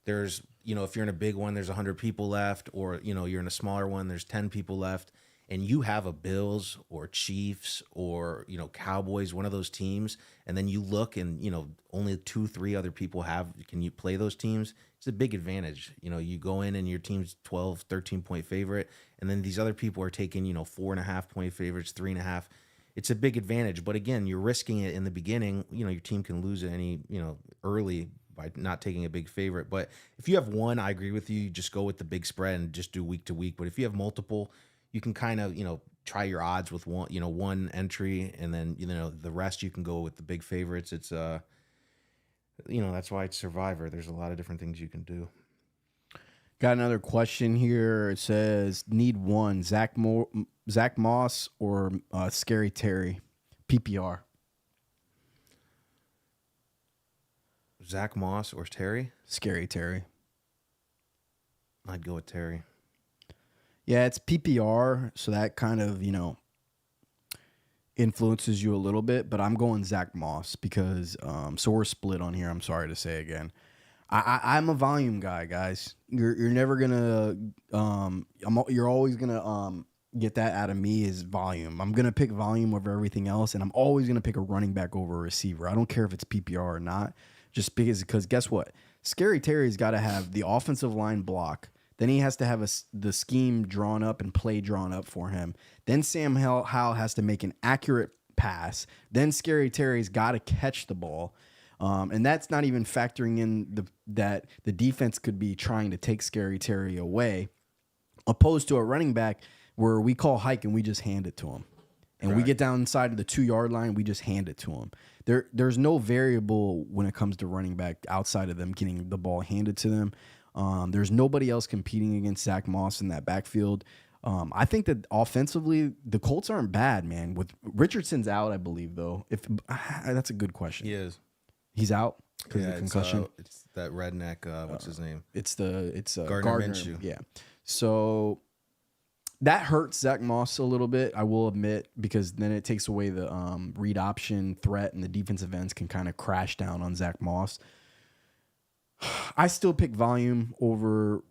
there's, you know, if you're in a big one, there's 100 people left, or you know, you're in a smaller one, there's 10 people left, and you have a Bills or Chiefs or, you know, Cowboys, one of those teams, and then you look and, you know, only 2-3 other people can you play those teams? It's a big advantage. You know, you go in and your team's 12, 13-point favorite, and then these other people are taking, you know, 4.5-point favorites, 3.5. It's a big advantage. But again, you're risking it in the beginning. You know, your team can lose early by not taking a big favorite. But if you have one, I agree with you. You just go with the big spread and just do week to week. But if you have multiple, you can kind of, you know, try your odds with one entry, and then, you know, the rest you can go with the big favorites. It's you know, that's why it's Survivor. There's a lot of different things you can do. Got another question here. It says, need one, Zach Moss or Scary Terry, PPR. Zach Moss or Terry? Scary Terry. I'd go with Terry. Yeah, it's PPR, so that kind of, you know, influences you a little bit, but I'm going Zach Moss because, so we're split on here, I'm sorry to say again. I'm a volume guy, guys. You're never gonna, you're always gonna get that out of me is volume. I'm gonna pick volume over everything else, and I'm always gonna pick a running back over a receiver. I don't care if it's PPR or not, just because guess what? Scary Terry's got to have the offensive line block. Then he has to have the scheme drawn up and play drawn up for him. Then Sam Howell has to make an accurate pass. Then Scary Terry's got to catch the ball. And that's not even factoring in that the defense could be trying to take Scary Terry away, opposed to a running back where we call hike and we just hand it to him. And we get down inside of the 2-yard line, we just hand it to him. There's no variable when it comes to running back outside of them getting the ball handed to them. There's nobody else competing against Zach Moss in that backfield. I think that offensively, the Colts aren't bad, man. With Richardson's out, I believe, though. That's a good question. He is. He's out because of the concussion. It's that redneck. What's his name? It's Gardner Minshew. Yeah. So that hurts Zach Moss a little bit, I will admit, because then it takes away the read option threat, and the defensive ends can kind of crash down on Zach Moss. I still pick volume over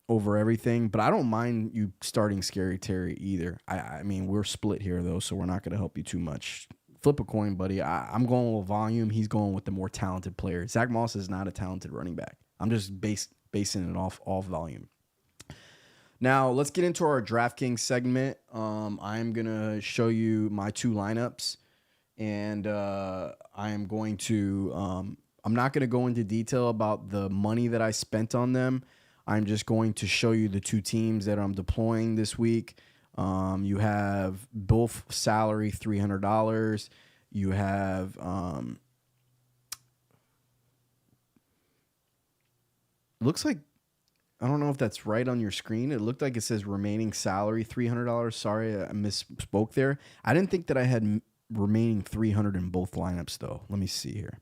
everything, but I don't mind you starting Scary Terry either. I mean, we're split here, though, so we're not going to help you too much. Flip a coin, buddy. I'm going with volume. He's going with the more talented player. Zach Moss is not a talented running back. I'm just basing it off volume. Now, let's get into our DraftKings segment. I'm going to show you my 2 lineups, and I am going to I'm not going to go into detail about the money that I spent on them. I'm just going to show you the 2 teams that I'm deploying this week. You have both salary $300. You have looks like I don't know if that's right on your screen. It looked like it says remaining salary $300. Sorry, I misspoke there. I didn't think that I had remaining 300 in both lineups though. Let me see here.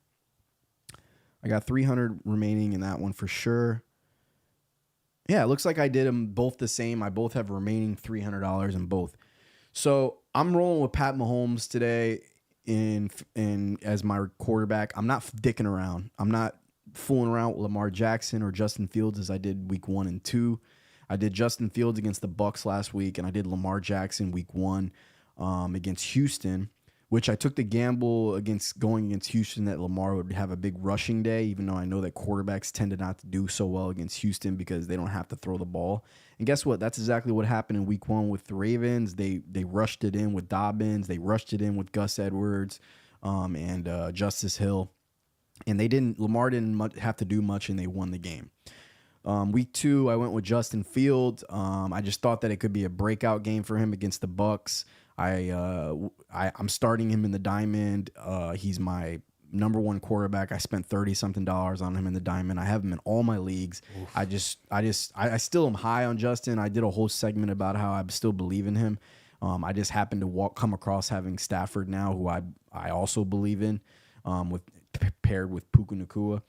I got 300 remaining in that one for sure. Yeah, it looks like I did them both the same. I both have remaining $300 in both. So I'm rolling with Pat Mahomes today in as my quarterback. I'm not dicking around. I'm not fooling around with Lamar Jackson or Justin Fields as I did week 1 and 2. I did Justin Fields against the Bucs last week, and I did Lamar Jackson week 1 against Houston, which I took the gamble against going against Houston that Lamar would have a big rushing day, even though I know that quarterbacks tended not to do so well against Houston because they don't have to throw the ball. And guess what? That's exactly what happened in week 1 with the Ravens. They rushed it in with Dobbins. They rushed it in with Gus Edwards and Justice Hill. And Lamar didn't have to do much, and they won the game. Week 2, I went with Justin Fields. I just thought that it could be a breakout game for him against the Bucs. I'm starting him in the diamond. He's my number 1 quarterback. I spent $30-something on him in the diamond. I have him in all my leagues. Oof. I still am high on Justin. I did a whole segment about how I still believe in him. I just happened to come across having Stafford now, who I also believe in, paired with Puka Nacua.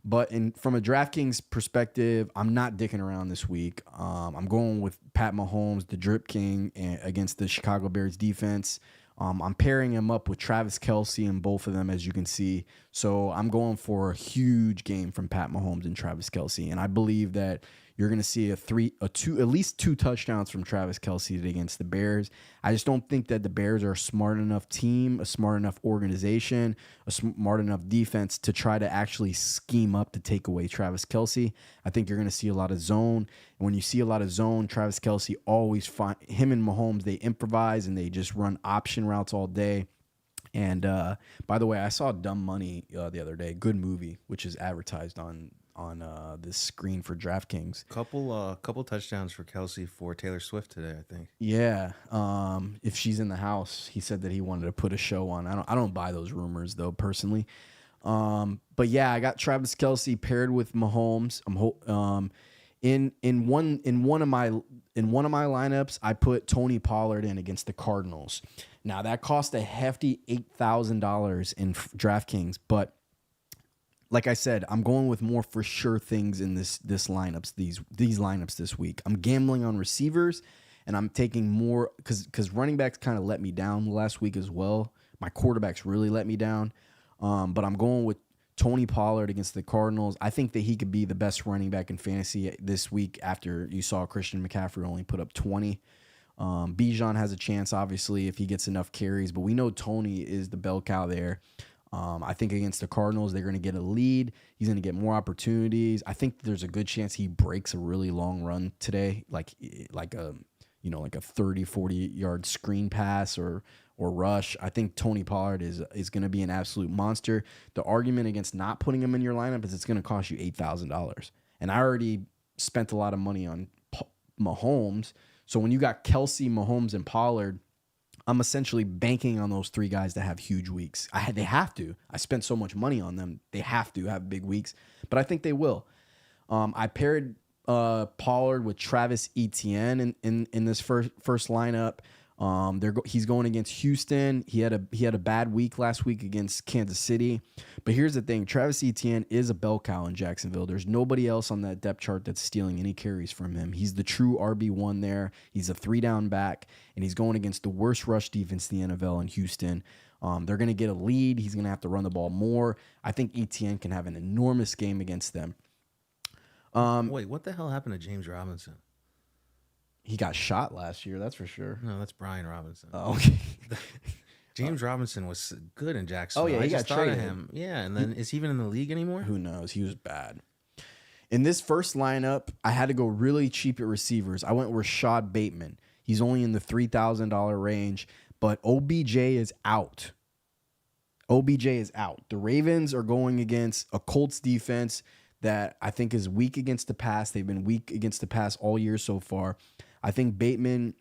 But from a DraftKings perspective, I'm not dicking around this week. I'm going with Pat Mahomes, the Drip King, against the Chicago Bears defense. I'm pairing him up with Travis Kelce in both of them, as you can see. So I'm going for a huge game from Pat Mahomes and Travis Kelce. And I believe that you're going to see at least 2 touchdowns from Travis Kelce against the Bears. I just don't think that the Bears are a smart enough team, a smart enough organization, a smart enough defense to try to actually scheme up to take away Travis Kelce. I think you're going to see a lot of zone. And when you see a lot of zone, Travis Kelce always him and Mahomes, they improvise and they just run option routes all day. And by the way, I saw Dumb Money the other day, good movie, which is advertised on this screen for DraftKings. Couple touchdowns for Kelce for Taylor Swift today, I think. Yeah. If she's in the house, he said that he wanted to put a show on. I don't buy those rumors though, personally. But yeah, I got Travis Kelce paired with Mahomes. In one of my lineups, I put Tony Pollard in against the Cardinals. Now that cost a hefty $8,000 in DraftKings, but like I said, I'm going with more for sure things in these lineups this week. I'm gambling on receivers, and I'm taking more because running backs kind of let me down last week as well. My quarterbacks really let me down, but I'm going with Tony Pollard against the Cardinals. I think that he could be the best running back in fantasy this week after you saw Christian McCaffrey only put up 20. Bijan has a chance, obviously, if he gets enough carries, but we know Tony is the bell cow there. I think against the Cardinals, they're going to get a lead. He's going to get more opportunities. I think there's a good chance he breaks a really long run today, like a 30, 40-yard screen pass or rush. I think Tony Pollard is going to be an absolute monster. The argument against not putting him in your lineup is it's going to cost you $8,000. And I already spent a lot of money on Mahomes. So when you got Kelce, Mahomes, and Pollard, I'm essentially banking on those 3 guys to have huge weeks. They have to. I spent so much money on them. They have to have big weeks, but I think they will. I paired Pollard with Travis Etienne in this first lineup. He's going against Houston. He had a bad week last week against Kansas City. But here's the thing. Travis Etienne is a bell cow in Jacksonville. There's nobody else on that depth chart that's stealing any carries from him. He's the true RB1 there. He's a 3-down back, and he's going against the worst rush defense in the NFL in Houston. They're going to get a lead. He's going to have to run the ball more. I think Etienne can have an enormous game against them. Wait, what the hell happened to James Robinson? He got shot last year, that's for sure. No, that's Brian Robinson. Oh, okay. James Robinson was good in Jacksonville. Oh, yeah, he got traded. Him. Yeah, and then is he even in the league anymore? Who knows? He was bad. In this first lineup, I had to go really cheap at receivers. I went with Rashad Bateman. He's only in the $3,000 range, but OBJ is out. OBJ is out. The Ravens are going against a Colts defense that I think is weak against the pass. They've been weak against the pass all year so far. I think Bateman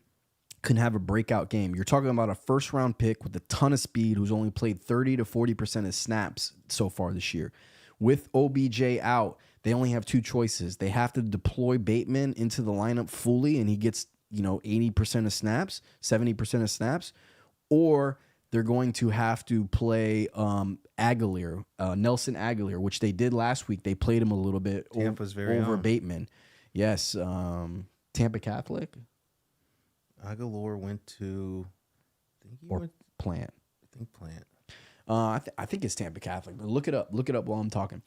can have a breakout game. You're talking about a first-round pick with a ton of speed who's only played 30 to 40% of snaps so far this year. With OBJ out, they only have two choices. They have to deploy Bateman into the lineup fully and he gets, 80% of snaps, 70% of snaps, or they're going to have to play Aguilar, Nelson Aguilar, which they did last week. They played him a little bit Tampa's very over own. Bateman. Yes, Tampa Catholic Aguilar went to, Plant. I think Plant. I think it's Tampa Catholic, but look it up. Look it up while I'm talking.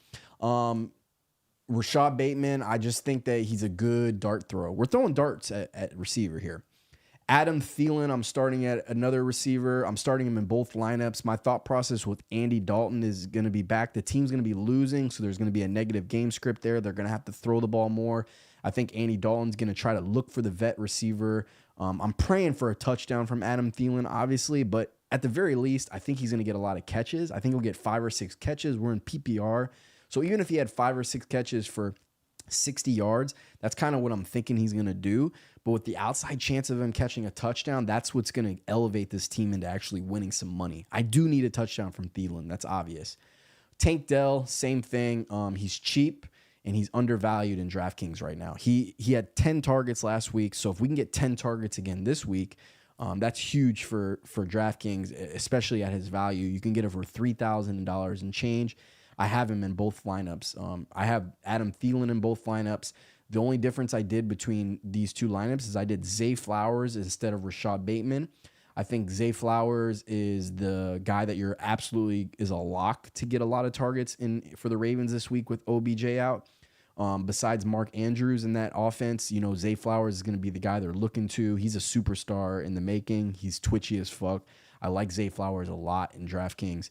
Rashad Bateman, I just think that he's a good dart thrower. We're throwing darts at receiver here. Adam Thielen, I'm starting at another receiver. I'm starting him in both lineups. My thought process with Andy Dalton is going to be back. The team's going to be losing, so there's going to be a negative game script there. They're going to have to throw the ball more. I think Andy Dalton's going to try to look for the vet receiver. I'm praying for a touchdown from Adam Thielen, obviously, but at the very least, I think he's going to get a lot of catches. I think he'll get 5 or 6 catches. We're in PPR. So even if he had 5 or 6 catches for 60 yards, that's kind of what I'm thinking he's going to do. But with the outside chance of him catching a touchdown, that's what's going to elevate this team into actually winning some money. I do need a touchdown from Thielen. That's obvious. Tank Dell, same thing. He's cheap and he's undervalued in DraftKings right now. He had 10 targets last week. So if we can get 10 targets again this week, that's huge for DraftKings, especially at his value. You can get it for $3,000 and change. I have him in both lineups. I have Adam Thielen in both lineups. The only difference I did between these two lineups is I did Zay Flowers instead of Rashad Bateman. I think Zay Flowers is the guy that you're absolutely is a lock to get a lot of targets in for the Ravens this week with OBJ out. Besides Mark Andrews in that offense, Zay Flowers is going to be the guy they're looking to. He's a superstar in the making. He's twitchy as fuck. I like Zay Flowers a lot in DraftKings.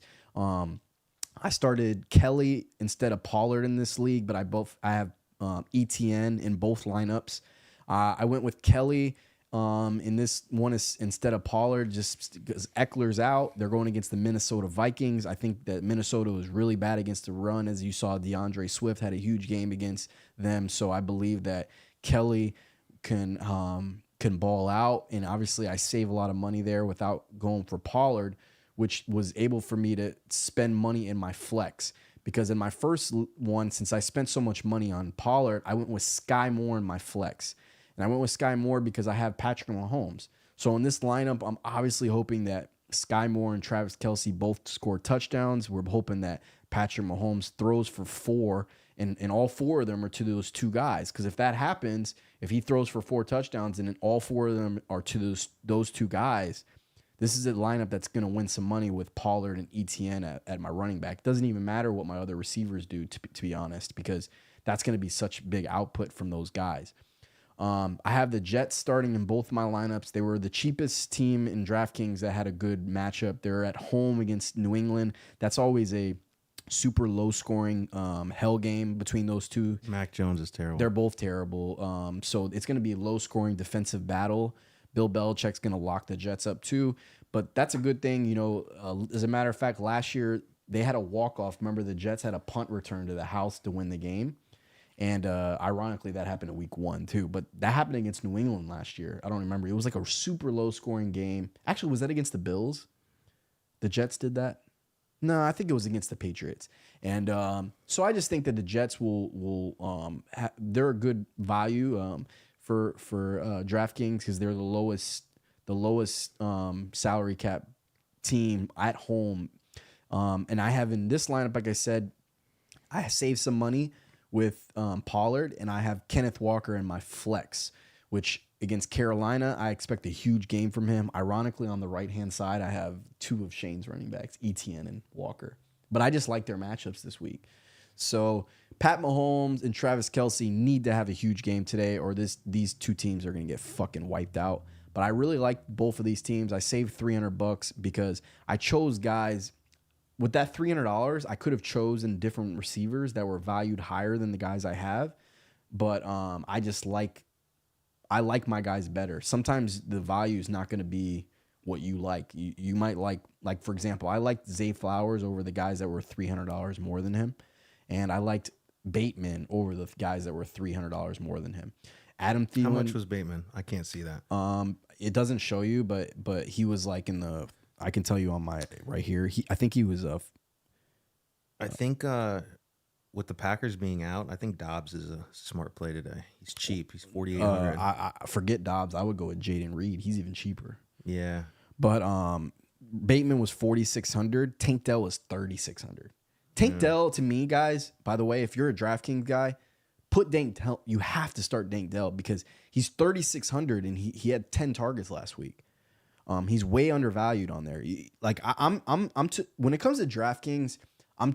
I started Kelly instead of Pollard in this league, but I have ETN in both lineups. I went with Kelly in this one instead of Pollard just because Eckler's out. They're going against the Minnesota Vikings. I think that Minnesota was really bad against the run. As you saw, DeAndre Swift had a huge game against them. So I believe that Kelly can ball out. And obviously I save a lot of money there without going for Pollard, which was able for me to spend money in my flex. Because in my first one, since I spent so much money on Pollard, I went with Sky Moore in my flex. And I went with Sky Moore because I have Patrick Mahomes. So in this lineup, I'm obviously hoping that Sky Moore and Travis Kelce both score touchdowns. We're hoping that Patrick Mahomes throws for 4, and all 4 of them are to those 2 guys. Because if that happens, if he throws for 4 touchdowns and all 4 of them are to those 2 guys, this is a lineup that's going to win some money with Pollard and ETN at my running back. It doesn't even matter what my other receivers do, to be honest, because that's going to be such big output from those guys. I have the Jets starting in both my lineups. They were the cheapest team in DraftKings that had a good matchup. They're at home against New England. That's always a super low-scoring hell game between those two. Mac Jones is terrible. They're both terrible. So it's going to be a low-scoring defensive battle. Bill Belichick's going to lock the Jets up too. But that's a good thing. As a matter of fact, last year they had a walk-off. Remember, the Jets had a punt return to the house to win the game. And ironically, that happened in week 1 too. But that happened against New England last year. I don't remember. It was like a super low-scoring game. Actually, was that against the Bills? The Jets did that? No, I think it was against the Patriots. And so I just think that the Jets will they're a good value for DraftKings because they're the lowest salary cap team at home. And I have in this lineup, like I said, I saved some money with Pollard, and I have Kenneth Walker in my flex, which against Carolina, I expect a huge game from him. Ironically, on the right-hand side, I have 2 of Shane's running backs, ETN and Walker. But I just like their matchups this week. So Pat Mahomes and Travis Kelce need to have a huge game today, or these 2 teams are going to get fucking wiped out. But I really like both of these teams. I saved $300 because I chose guys. With that $300, I could have chosen different receivers that were valued higher than the guys I have, but I like my guys better. Sometimes the value is not going to be what you like. You might like for example, I liked Zay Flowers over the guys that were $300 more than him, and I liked Bateman over the guys that were $300 more than him. Adam Thielen. How much was Bateman? I can't see that. It doesn't show you, but he was like in the. I can tell you on my right here. I think he was I think with the Packers being out, I think Dobbs is a smart play today. He's cheap. He's 4,800. I forget Dobbs. I would go with Jaden Reed. He's even cheaper. Yeah. But Bateman was 4,600. Tank Dell was 3,600. Tank Dell, to me, guys, by the way, if you're a DraftKings guy, put Tank Dell. You have to start Tank Dell because he's 3,600 and he had 10 targets last week. He's way undervalued on there. Like I'm when it comes to DraftKings, I'm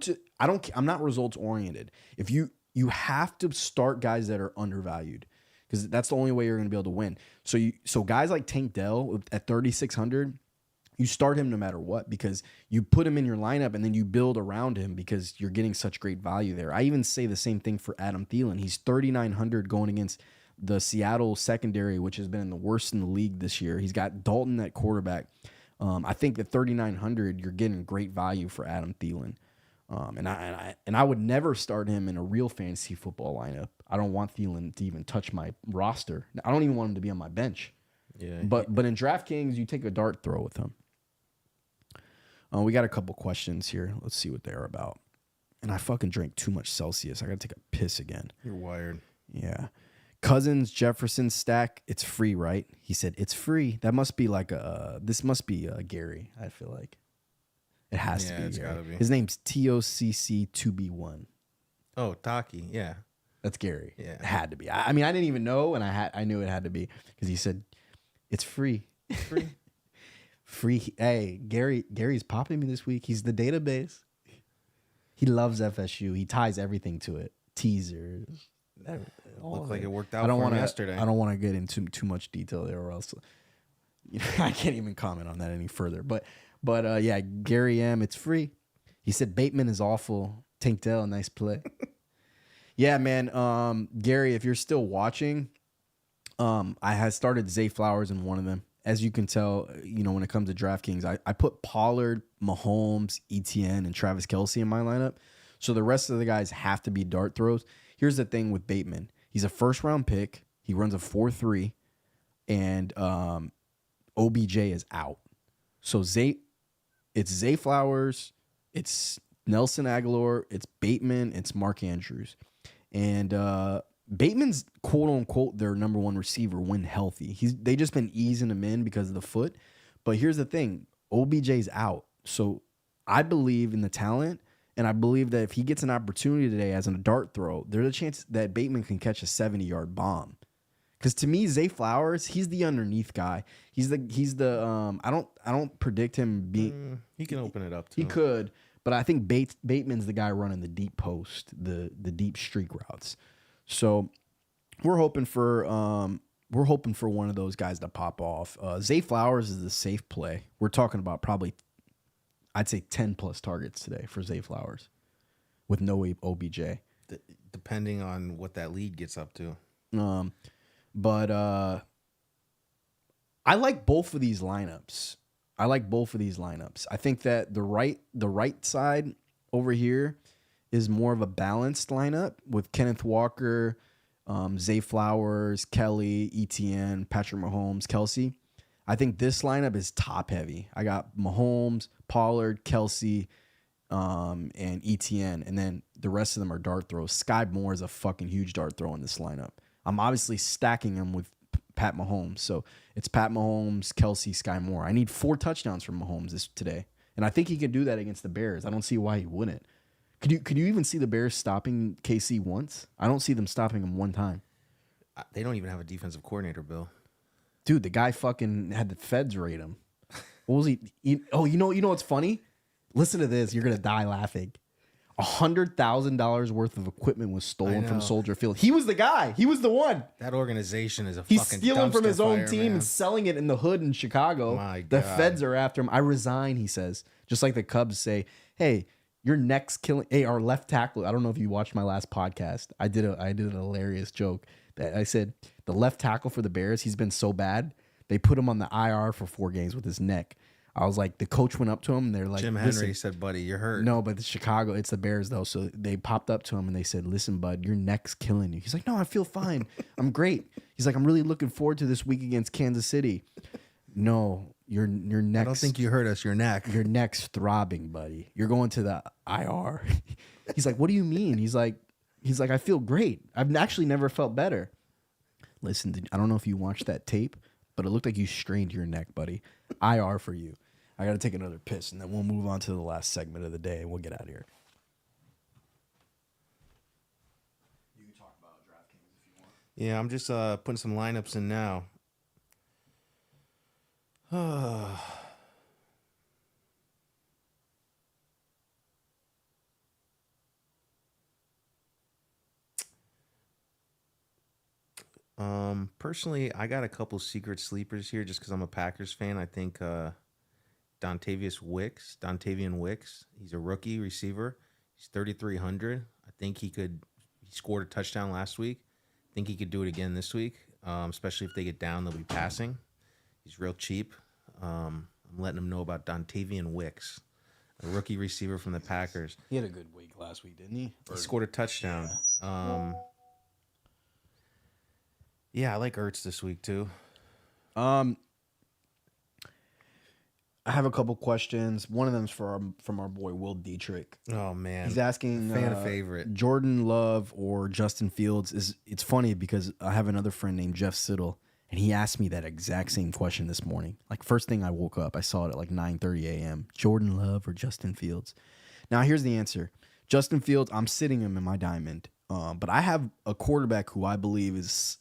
not results oriented. If you have to start guys that are undervalued because that's the only way you're going to be able to win. So guys like Tank Dell at 3,600, you start him no matter what because you put him in your lineup and then you build around him because you're getting such great value there. I even say the same thing for Adam Thielen. He's 3,900 going against the Seattle secondary, which has been the worst in the league this year. He's got Dalton at quarterback. I think at 3,900, you're getting great value for Adam Thielen. And I would never start him in a real fantasy football lineup. I don't want Thielen to even touch my roster. I don't even want him to be on my bench. Yeah. But in DraftKings, you take a dart throw with him. We got a couple questions here. Let's see what they're about. And I fucking drank too much Celsius. I got to take a piss again. You're wired. Yeah. Cousins, Jefferson stack. It's free, right? He said, it's free. That must be like this must be Gary, I feel like. It has to be. It's Gary. gotta be. His name's TOCC2B1. Oh, Taki. Yeah. That's Gary. Yeah. It had to be. I mean, I didn't even know, and I knew it had to be because he said, it's free. Free. Free. Hey, Gary's popping me this week. He's the database. He loves FSU. He ties everything to it. Teasers. Looked like it worked out for him yesterday. I don't want to get into too much detail there, or else I can't even comment on that any further. But yeah, Gary M. It's free. He said Bateman is awful. Tank Dell, nice play. Yeah, man. Gary, if you're still watching, I had started Zay Flowers in one of them. As you can tell, when it comes to DraftKings, I put Pollard, Mahomes, ETN, and Travis Kelce in my lineup. So the rest of the guys have to be dart throws. Here's the thing with Bateman. He's a first-round pick. He runs a 4.3, and OBJ is out. So it's Zay Flowers, it's Nelson Aguilar, it's Bateman, it's Mark Andrews. And Bateman's quote-unquote their number one receiver when healthy. They just been easing him in because of the foot. But here's the thing. OBJ's out. So I believe in the talent, and I believe that if he gets an opportunity today as a dart throw, there's a chance that Bateman can catch a 70-yard bomb. Because to me, Zay Flowers, he's the underneath guy. He's the I don't predict him being. He can open it up too. He could, but I think Bateman's the guy running the deep post, the deep streak routes. So we're hoping for one of those guys to pop off. Zay Flowers is the safe play. We're talking about probably, I'd say 10 plus targets today for Zay Flowers, with no OBJ. Depending on what that lead gets up to. But I like both of these lineups. I think that the right side over here is more of a balanced lineup with Kenneth Walker, Zay Flowers, Kelly, ETN, Patrick Mahomes, Kelce. I think this lineup is top heavy. I got Mahomes, Pollard, Kelce, and ETN, and then the rest of them are dart throws. Sky Moore is a fucking huge dart throw in this lineup. I'm obviously stacking him with Pat Mahomes. So it's Pat Mahomes, Kelce, Sky Moore. I need 4 touchdowns from Mahomes today. And I think he could do that against the Bears. I don't see why he wouldn't. Could you even see the Bears stopping KC once? I don't see them stopping him one time. They don't even have a defensive coordinator, Bill. Dude, the guy fucking had the feds raid him. What was he? You know what's funny? Listen to this. You're going to die laughing. $100,000 worth of equipment was stolen from Soldier Field. He was the guy. He was the one. That organization is He's fucking stealing from his own fire, team man. and selling it in the hood in Chicago. My The God. feds are after him. I resign, he says. Just like the Cubs say, hey, your next killing. Hey, our left tackle. I don't know if you watched my last podcast. I did an hilarious joke that I said the left tackle for the Bears, he's been so bad. They put him on the IR for 4 games with his neck. I was like, the coach went up to him and they're like, Jim Henry said, buddy, you're hurt. No, but Chicago, it's the Bears though. So they popped up to him and they said, listen, bud, your neck's killing you. He's like, no, I feel fine. I'm great. He's like, I'm really looking forward to this week against Kansas City. No, your next. I don't think you heard us. Your neck. Your neck's throbbing, buddy. You're going to the IR. He's like, what do you mean? He's like, I feel great. I've actually never felt better. Listen, I don't know if you watched that tape, but it looked like you strained your neck, buddy. IR for you. I got to take another piss, and then we'll move on to the last segment of the day, and we'll get out of here. You can talk about DraftKings if you want. Yeah, I'm just putting some lineups in now. Personally, I got a couple secret sleepers here just because I'm a Packers fan. I think Dontavian Wicks, he's a rookie receiver. He's 3,300. I think he scored a touchdown last week. I think he could do it again this week, especially if they get down, they'll be passing. He's real cheap. I'm letting him know about Dontavian Wicks, a rookie receiver from the Packers. He had a good week last week, didn't he? He scored a touchdown. Yeah, I like Ertz this week too. I have a couple questions. One of them's from our boy Will Dietrich. Oh man, He's asking fan favorite Jordan Love or Justin Fields. It's funny because I have another friend named Jeff Siddle, and he asked me that exact same question this morning. Like first thing I woke up, I saw it at like 9:30 a.m. Jordan Love or Justin Fields. Now here's the answer. Justin Fields, I'm sitting him in my diamond, but I have a quarterback who I believe is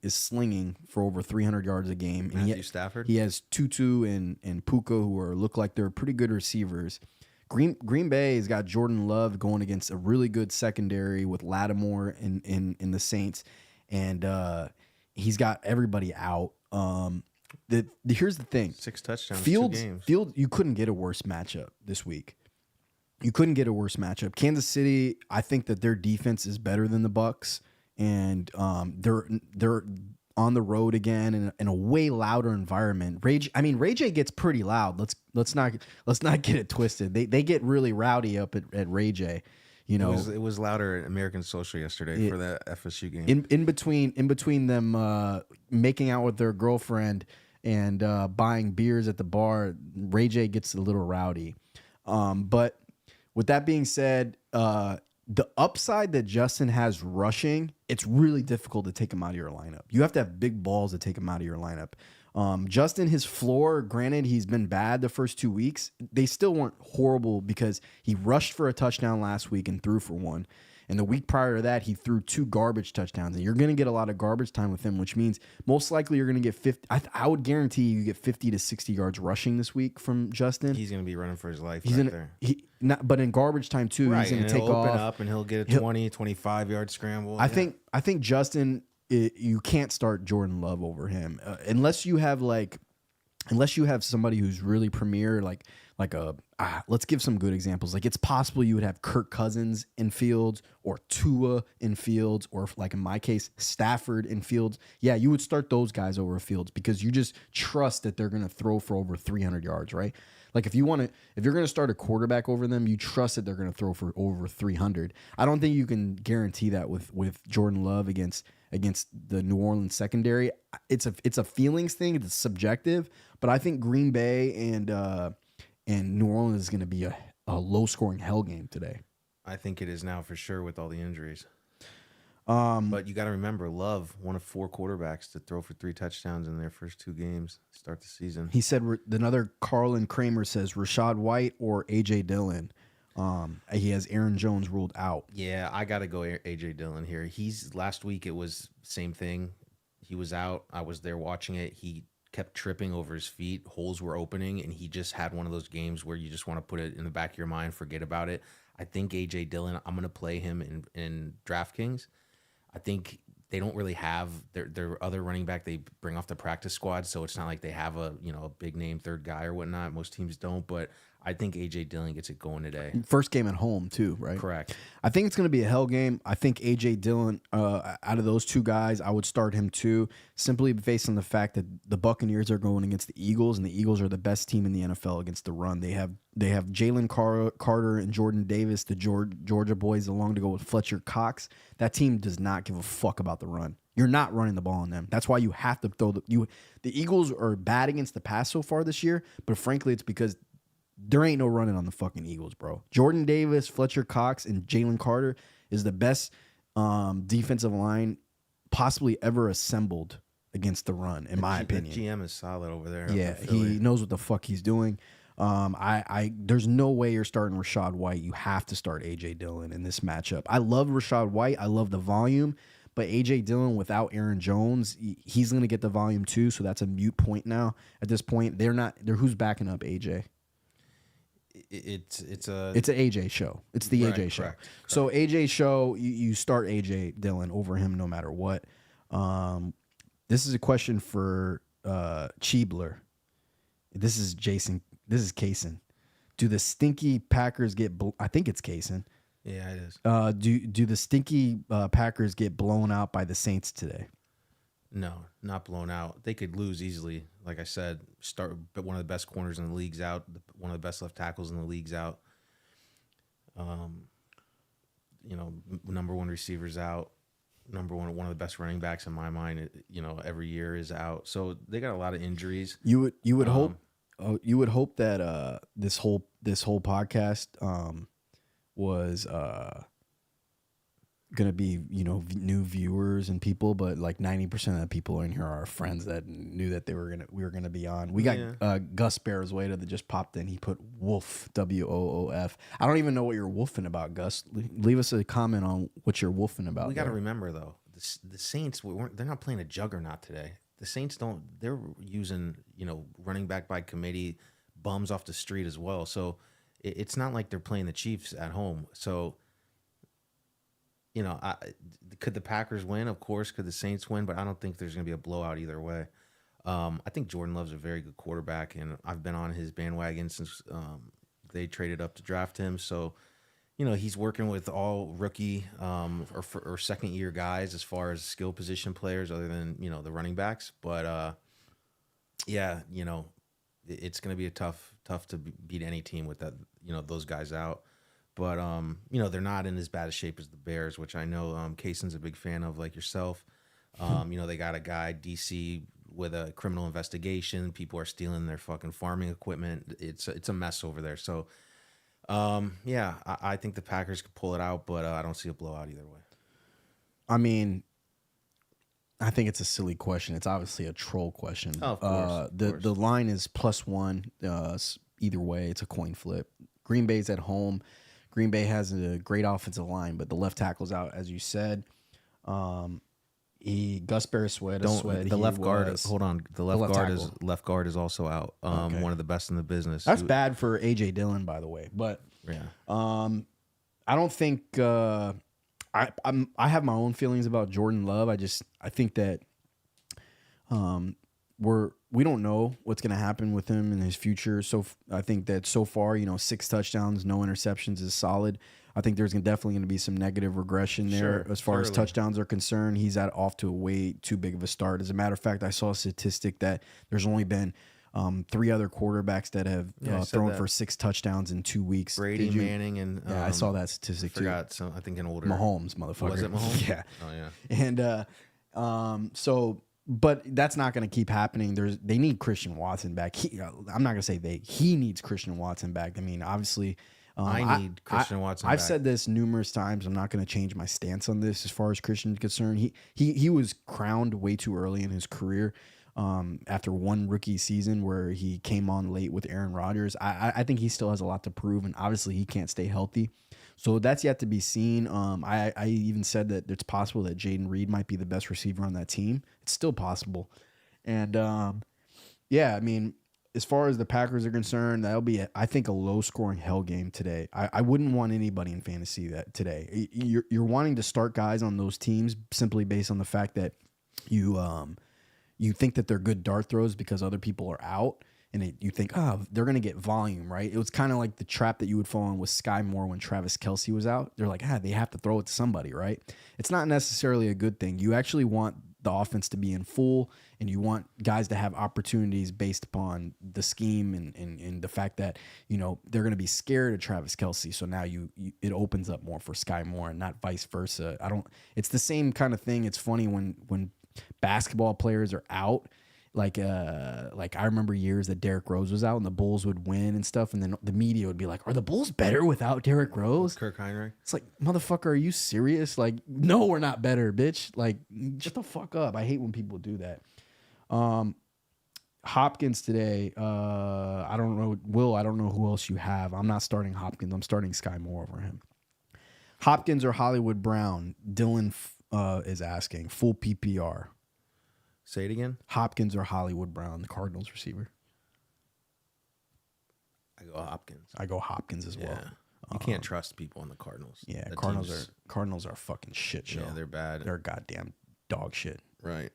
slinging for over 300 yards a game. And Matthew Stafford. He has Tutu and Puka, who look like they're pretty good receivers. Green Bay has got Jordan Love going against a really good secondary with Lattimore in the Saints, and he's got everybody out. Here's the thing: 6 touchdowns, Fields, 2 games. Fields, you couldn't get a worse matchup this week. You couldn't get a worse matchup. Kansas City, I think that their defense is better than the Bucs. And they're on the road again in a way louder environment. Ray J gets pretty loud. Let's not get it twisted. They get really rowdy up at Ray J. You know, it was louder at American Social yesterday for that FSU game. In between them making out with their girlfriend and buying beers at the bar, Ray J gets a little rowdy. But with that being said, the upside that Justin has rushing, it's really difficult to take him out of your lineup. You have to have big balls to take him out of your lineup. Justin, his floor, granted, he's been bad the first 2 weeks. They still weren't horrible because he rushed for a touchdown last week and threw for one. And the week prior to that, he threw 2 garbage touchdowns. And you're going to get a lot of garbage time with him, which means most likely you're going to get 50. I would guarantee you get 50 to 60 yards rushing this week from Justin. He's going to be running for his life there. But in garbage time, too, right, he's going to take open off. up and he'll get a 20, 25-yard scramble. I think Justin, you can't start Jordan Love over him unless you have somebody who's really premier, let's give some good examples. Like it's possible you would have Kirk Cousins in Fields or Tua in Fields, or like in my case, Stafford in Fields. Yeah, you would start those guys over Fields because you just trust that they're going to throw for over 300 yards, right? Like if you're going to start a quarterback over them, you trust that they're going to throw for over 300. I don't think you can guarantee that with Jordan Love against the New Orleans secondary. It's a feelings thing. It's subjective, but I think Green Bay and New Orleans is going to be a low scoring hell game today. I think it is now for sure with all the injuries. But you got to remember, Love, one of 4 quarterbacks to throw for 3 touchdowns in their first 2 games to start the season. He said another Carlin Kramer says Rashad White or A.J. Dillon. He has Aaron Jones ruled out. Yeah, I got to go A.J. Dillon here. Last week it was same thing. He was out. I was there watching it. He kept tripping over his feet. Holes were opening, and he just had one of those games where you just want to put it in the back of your mind, forget about it. I think A.J. Dillon, I'm going to play him in DraftKings. I think they don't really have their other running back they bring off the practice squad, so it's not like they have a big name third guy or whatnot. Most teams don't, but I think A.J. Dillon gets it going today. First game at home too, right? Correct. I think it's going to be a hell game. I think A.J. Dillon, out of those 2 guys, I would start him too, simply based on the fact that the Buccaneers are going against the Eagles, and the Eagles are the best team in the NFL against the run. They have Jalen Carter and Jordan Davis, the Georgia boys, along to go with Fletcher Cox. That team does not give a fuck about the run. You're not running the ball on them. That's why you have to throw the Eagles are bad against the pass so far this year, but frankly, it's because there ain't no running on the fucking Eagles, bro. Jordan Davis, Fletcher Cox, and Jalen Carter is the best defensive line possibly ever assembled against the run, in my opinion. The GM is solid over there. Yeah, he knows what the fuck he's doing. There's no way you're starting Rachaad White. You have to start AJ Dillon in this matchup. I love Rachaad White. I love the volume, but AJ Dillon without Aaron Jones, he's going to get the volume too. So that's a mute point now. At this point, they're who's backing up AJ? It's an AJ show. It's the AJ show. Correct. So AJ show, you start AJ Dillon over him no matter what. This is a question for Cheebler. This is Jason. This is Kaysen. Do the stinky Packers get? I think it's Kaysen. Yeah, it is. Do the stinky Packers get blown out by the Saints today? No, not blown out. They could lose easily. Like I said, but one of the best corners in the league's out. One of the best left tackles in the league's out. Number one receivers out. One of the best running backs in my mind. Every year is out. So they got a lot of injuries. You would hope. You would hope that this whole podcast was gonna be new viewers and people, but like 90% of the people in here are friends that knew that we were gonna be on. We got Gus Bearsway that just popped in. He put Wolf, WOOF. I don't even know what you're wolfing about, Gus. Leave us a comment on what you're wolfing about. We got to remember though, the Saints they're not playing a juggernaut today. The Saints they're using running back by committee, bums off the street as well. So it's not like they're playing the Chiefs at home. So could the Packers win? Of course. Could the Saints win? But I don't think there's going to be a blowout either way. I think Jordan Love's a very good quarterback, and I've been on his bandwagon since they traded up to draft him. So, he's working with all rookie or second-year guys as far as skill position players other than, the running backs. But, it's going to be tough to beat any team with that, those guys out. But, they're not in as bad a shape as the Bears, which I know Kaysen's a big fan of, like yourself. They got a guy, DC, with a criminal investigation. People are stealing their fucking farming equipment. It's a mess over there. So, I think the Packers could pull it out, but I don't see a blowout either way. I mean, I think it's a silly question. It's obviously a troll question. Oh, of course. The line is +1. Either way, it's a coin flip. Green Bay's at home. Green Bay has a great offensive line, but the left tackle's out, as you said. Gus Bearsway, the left guard. Hold on, the left guard is also out. Okay. One of the best in the business. That's bad for AJ Dillon, by the way. But yeah, I don't think I have my own feelings about Jordan Love. I think that we don't know what's going to happen with him in his future. So I think that so far, 6 touchdowns, no interceptions is solid. I think there's definitely going to be some negative regression there as far as touchdowns are concerned. He's off to a way too big of a start. As a matter of fact, I saw a statistic that there's only been 3 other quarterbacks that have thrown for 6 touchdowns in 2 weeks. Brady, Manning, and I saw that statistic too. I think an older Mahomes, motherfucker. Was it Mahomes? Yeah. Oh yeah. And but that's not going to keep happening. They need Christian Watson back. I'm not going to say he needs Christian Watson back. I mean, obviously, I need Christian Watson back. I've said this numerous times. I'm not going to change my stance on this as far as Christian is concerned. He was crowned way too early in his career after one rookie season where he came on late with Aaron Rodgers. I think he still has a lot to prove, and obviously he can't stay healthy. So that's yet to be seen. I even said that it's possible that Jaden Reed might be the best receiver on that team. It's still possible. And, I mean, as far as the Packers are concerned, that'll be, I think, a low-scoring hell game today. I wouldn't want anybody in fantasy that today. You're wanting to start guys on those teams simply based on the fact that you think that they're good dart throws because other people are out. And you think, they're going to get volume, right? It was kind of like the trap that you would fall in with Sky Moore when Travis Kelce was out. They're like, they have to throw it to somebody, right? It's not necessarily a good thing. You actually want the offense to be in full, and you want guys to have opportunities based upon the scheme and the fact that, you know, they're going to be scared of Travis Kelce. So now it opens up more for Sky Moore and not vice versa. It's the same kind of thing. It's funny when basketball players are out. Like I remember years that Derrick Rose was out and the Bulls would win and stuff, and then the media would be like, "Are the Bulls better without Derrick Rose?" Kirk Heinrich. It's like, motherfucker, are you serious? Like, no, we're not better, bitch. Like, shut the fuck up. I hate when people do that. Hopkins today. I don't know, Will. I don't know who else you have. I'm not starting Hopkins. I'm starting Sky Moore over him. Hopkins or Hollywood Brown? Dylan is asking. Full PPR. Say it again. Hopkins or Hollywood Brown, the Cardinals receiver? I go Hopkins. I go Hopkins as well. You can't trust people in the Cardinals. Yeah, That Cardinals are a fucking shit show. Yeah, they're bad. They're goddamn dog shit. Right.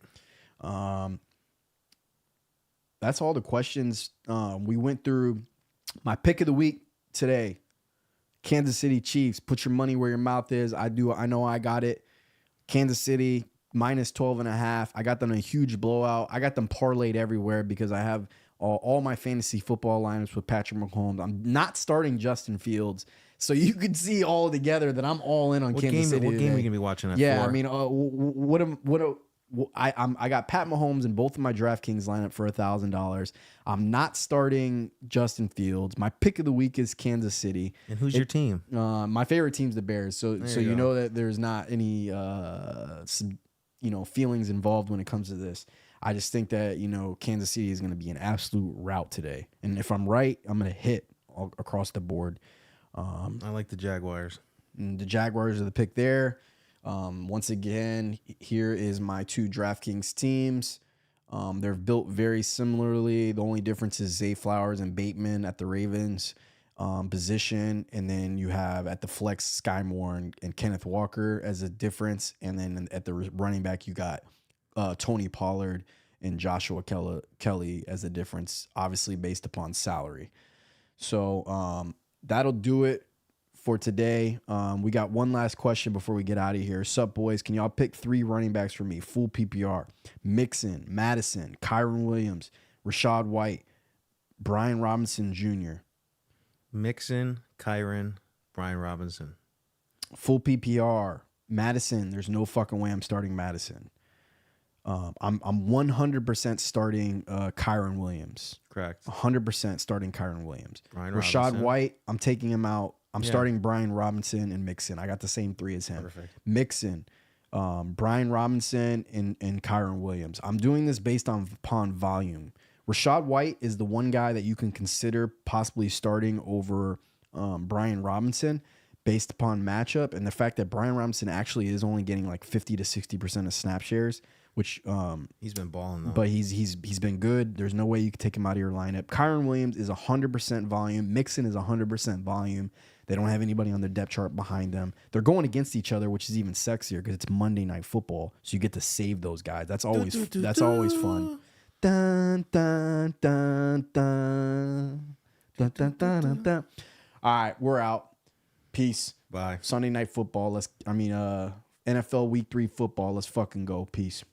That's all the questions we went through. My pick of the week today, Kansas City Chiefs. Put your money where your mouth is. I know I got it. Kansas City minus 12.5. I got them in a huge blowout. I got them parlayed everywhere because I have all my fantasy football lineups with Patrick Mahomes. I'm not starting Justin Fields. So you could see all together that I'm all in on Kansas City. What game are you gonna be watching at? Yeah, 4? I mean, I got Pat Mahomes in both of my DraftKings lineup for $1,000. I'm not starting Justin Fields. My pick of the week is Kansas City. And who's your team? My favorite team's the Bears. So you know that there's not any feelings involved when it comes to this. I just think that, Kansas City is going to be an absolute rout today. And if I'm right, I'm going to hit all across the board. I like the Jaguars. And the Jaguars are the pick there. Once again, here is my two DraftKings teams. They're built very similarly. The only difference is Zay Flowers and Bateman at the Ravens position. And then you have at the flex Sky Moore and Kenneth Walker as a difference. And then at the running back, you got Tony Pollard and Joshua Kelly as a difference, obviously based upon salary. So that'll do it for today. We got one last question before we get out of here. Sup, boys? Can y'all pick 3 running backs for me? Full PPR. Mixon, Madison, Kyron Williams, Rashad White, Brian Robinson Jr. Mixon, Kyron, Brian Robinson. Full PPR. Madison. There's no fucking way I'm starting Madison. I'm 100% starting Kyron Williams. Correct. 100% starting Kyron Williams. Rashad Robinson. White, I'm taking him out. I'm starting Brian Robinson and Mixon. I got the same 3 as him. Perfect. Mixon, Brian Robinson, and Kyron Williams. I'm doing this based upon volume. Rashad White is the one guy that you can consider possibly starting over Brian Robinson based upon matchup and the fact that Brian Robinson actually is only getting like 50 to 60% of snap shares, which he's been balling though. but he's been good. There's no way you could take him out of your lineup. Kyron Williams is 100% volume. Mixon is 100% volume. They don't have anybody on their depth chart behind them. They're going against each other, which is even sexier because it's Monday Night Football, so you get to save those guys. That's always always fun. Dun, dun, dun, dun. Dun, dun, dun, dun, dun. All right, we're out. Peace. Bye. Sunday Night Football. NFL Week 3 football. Let's fucking go. Peace.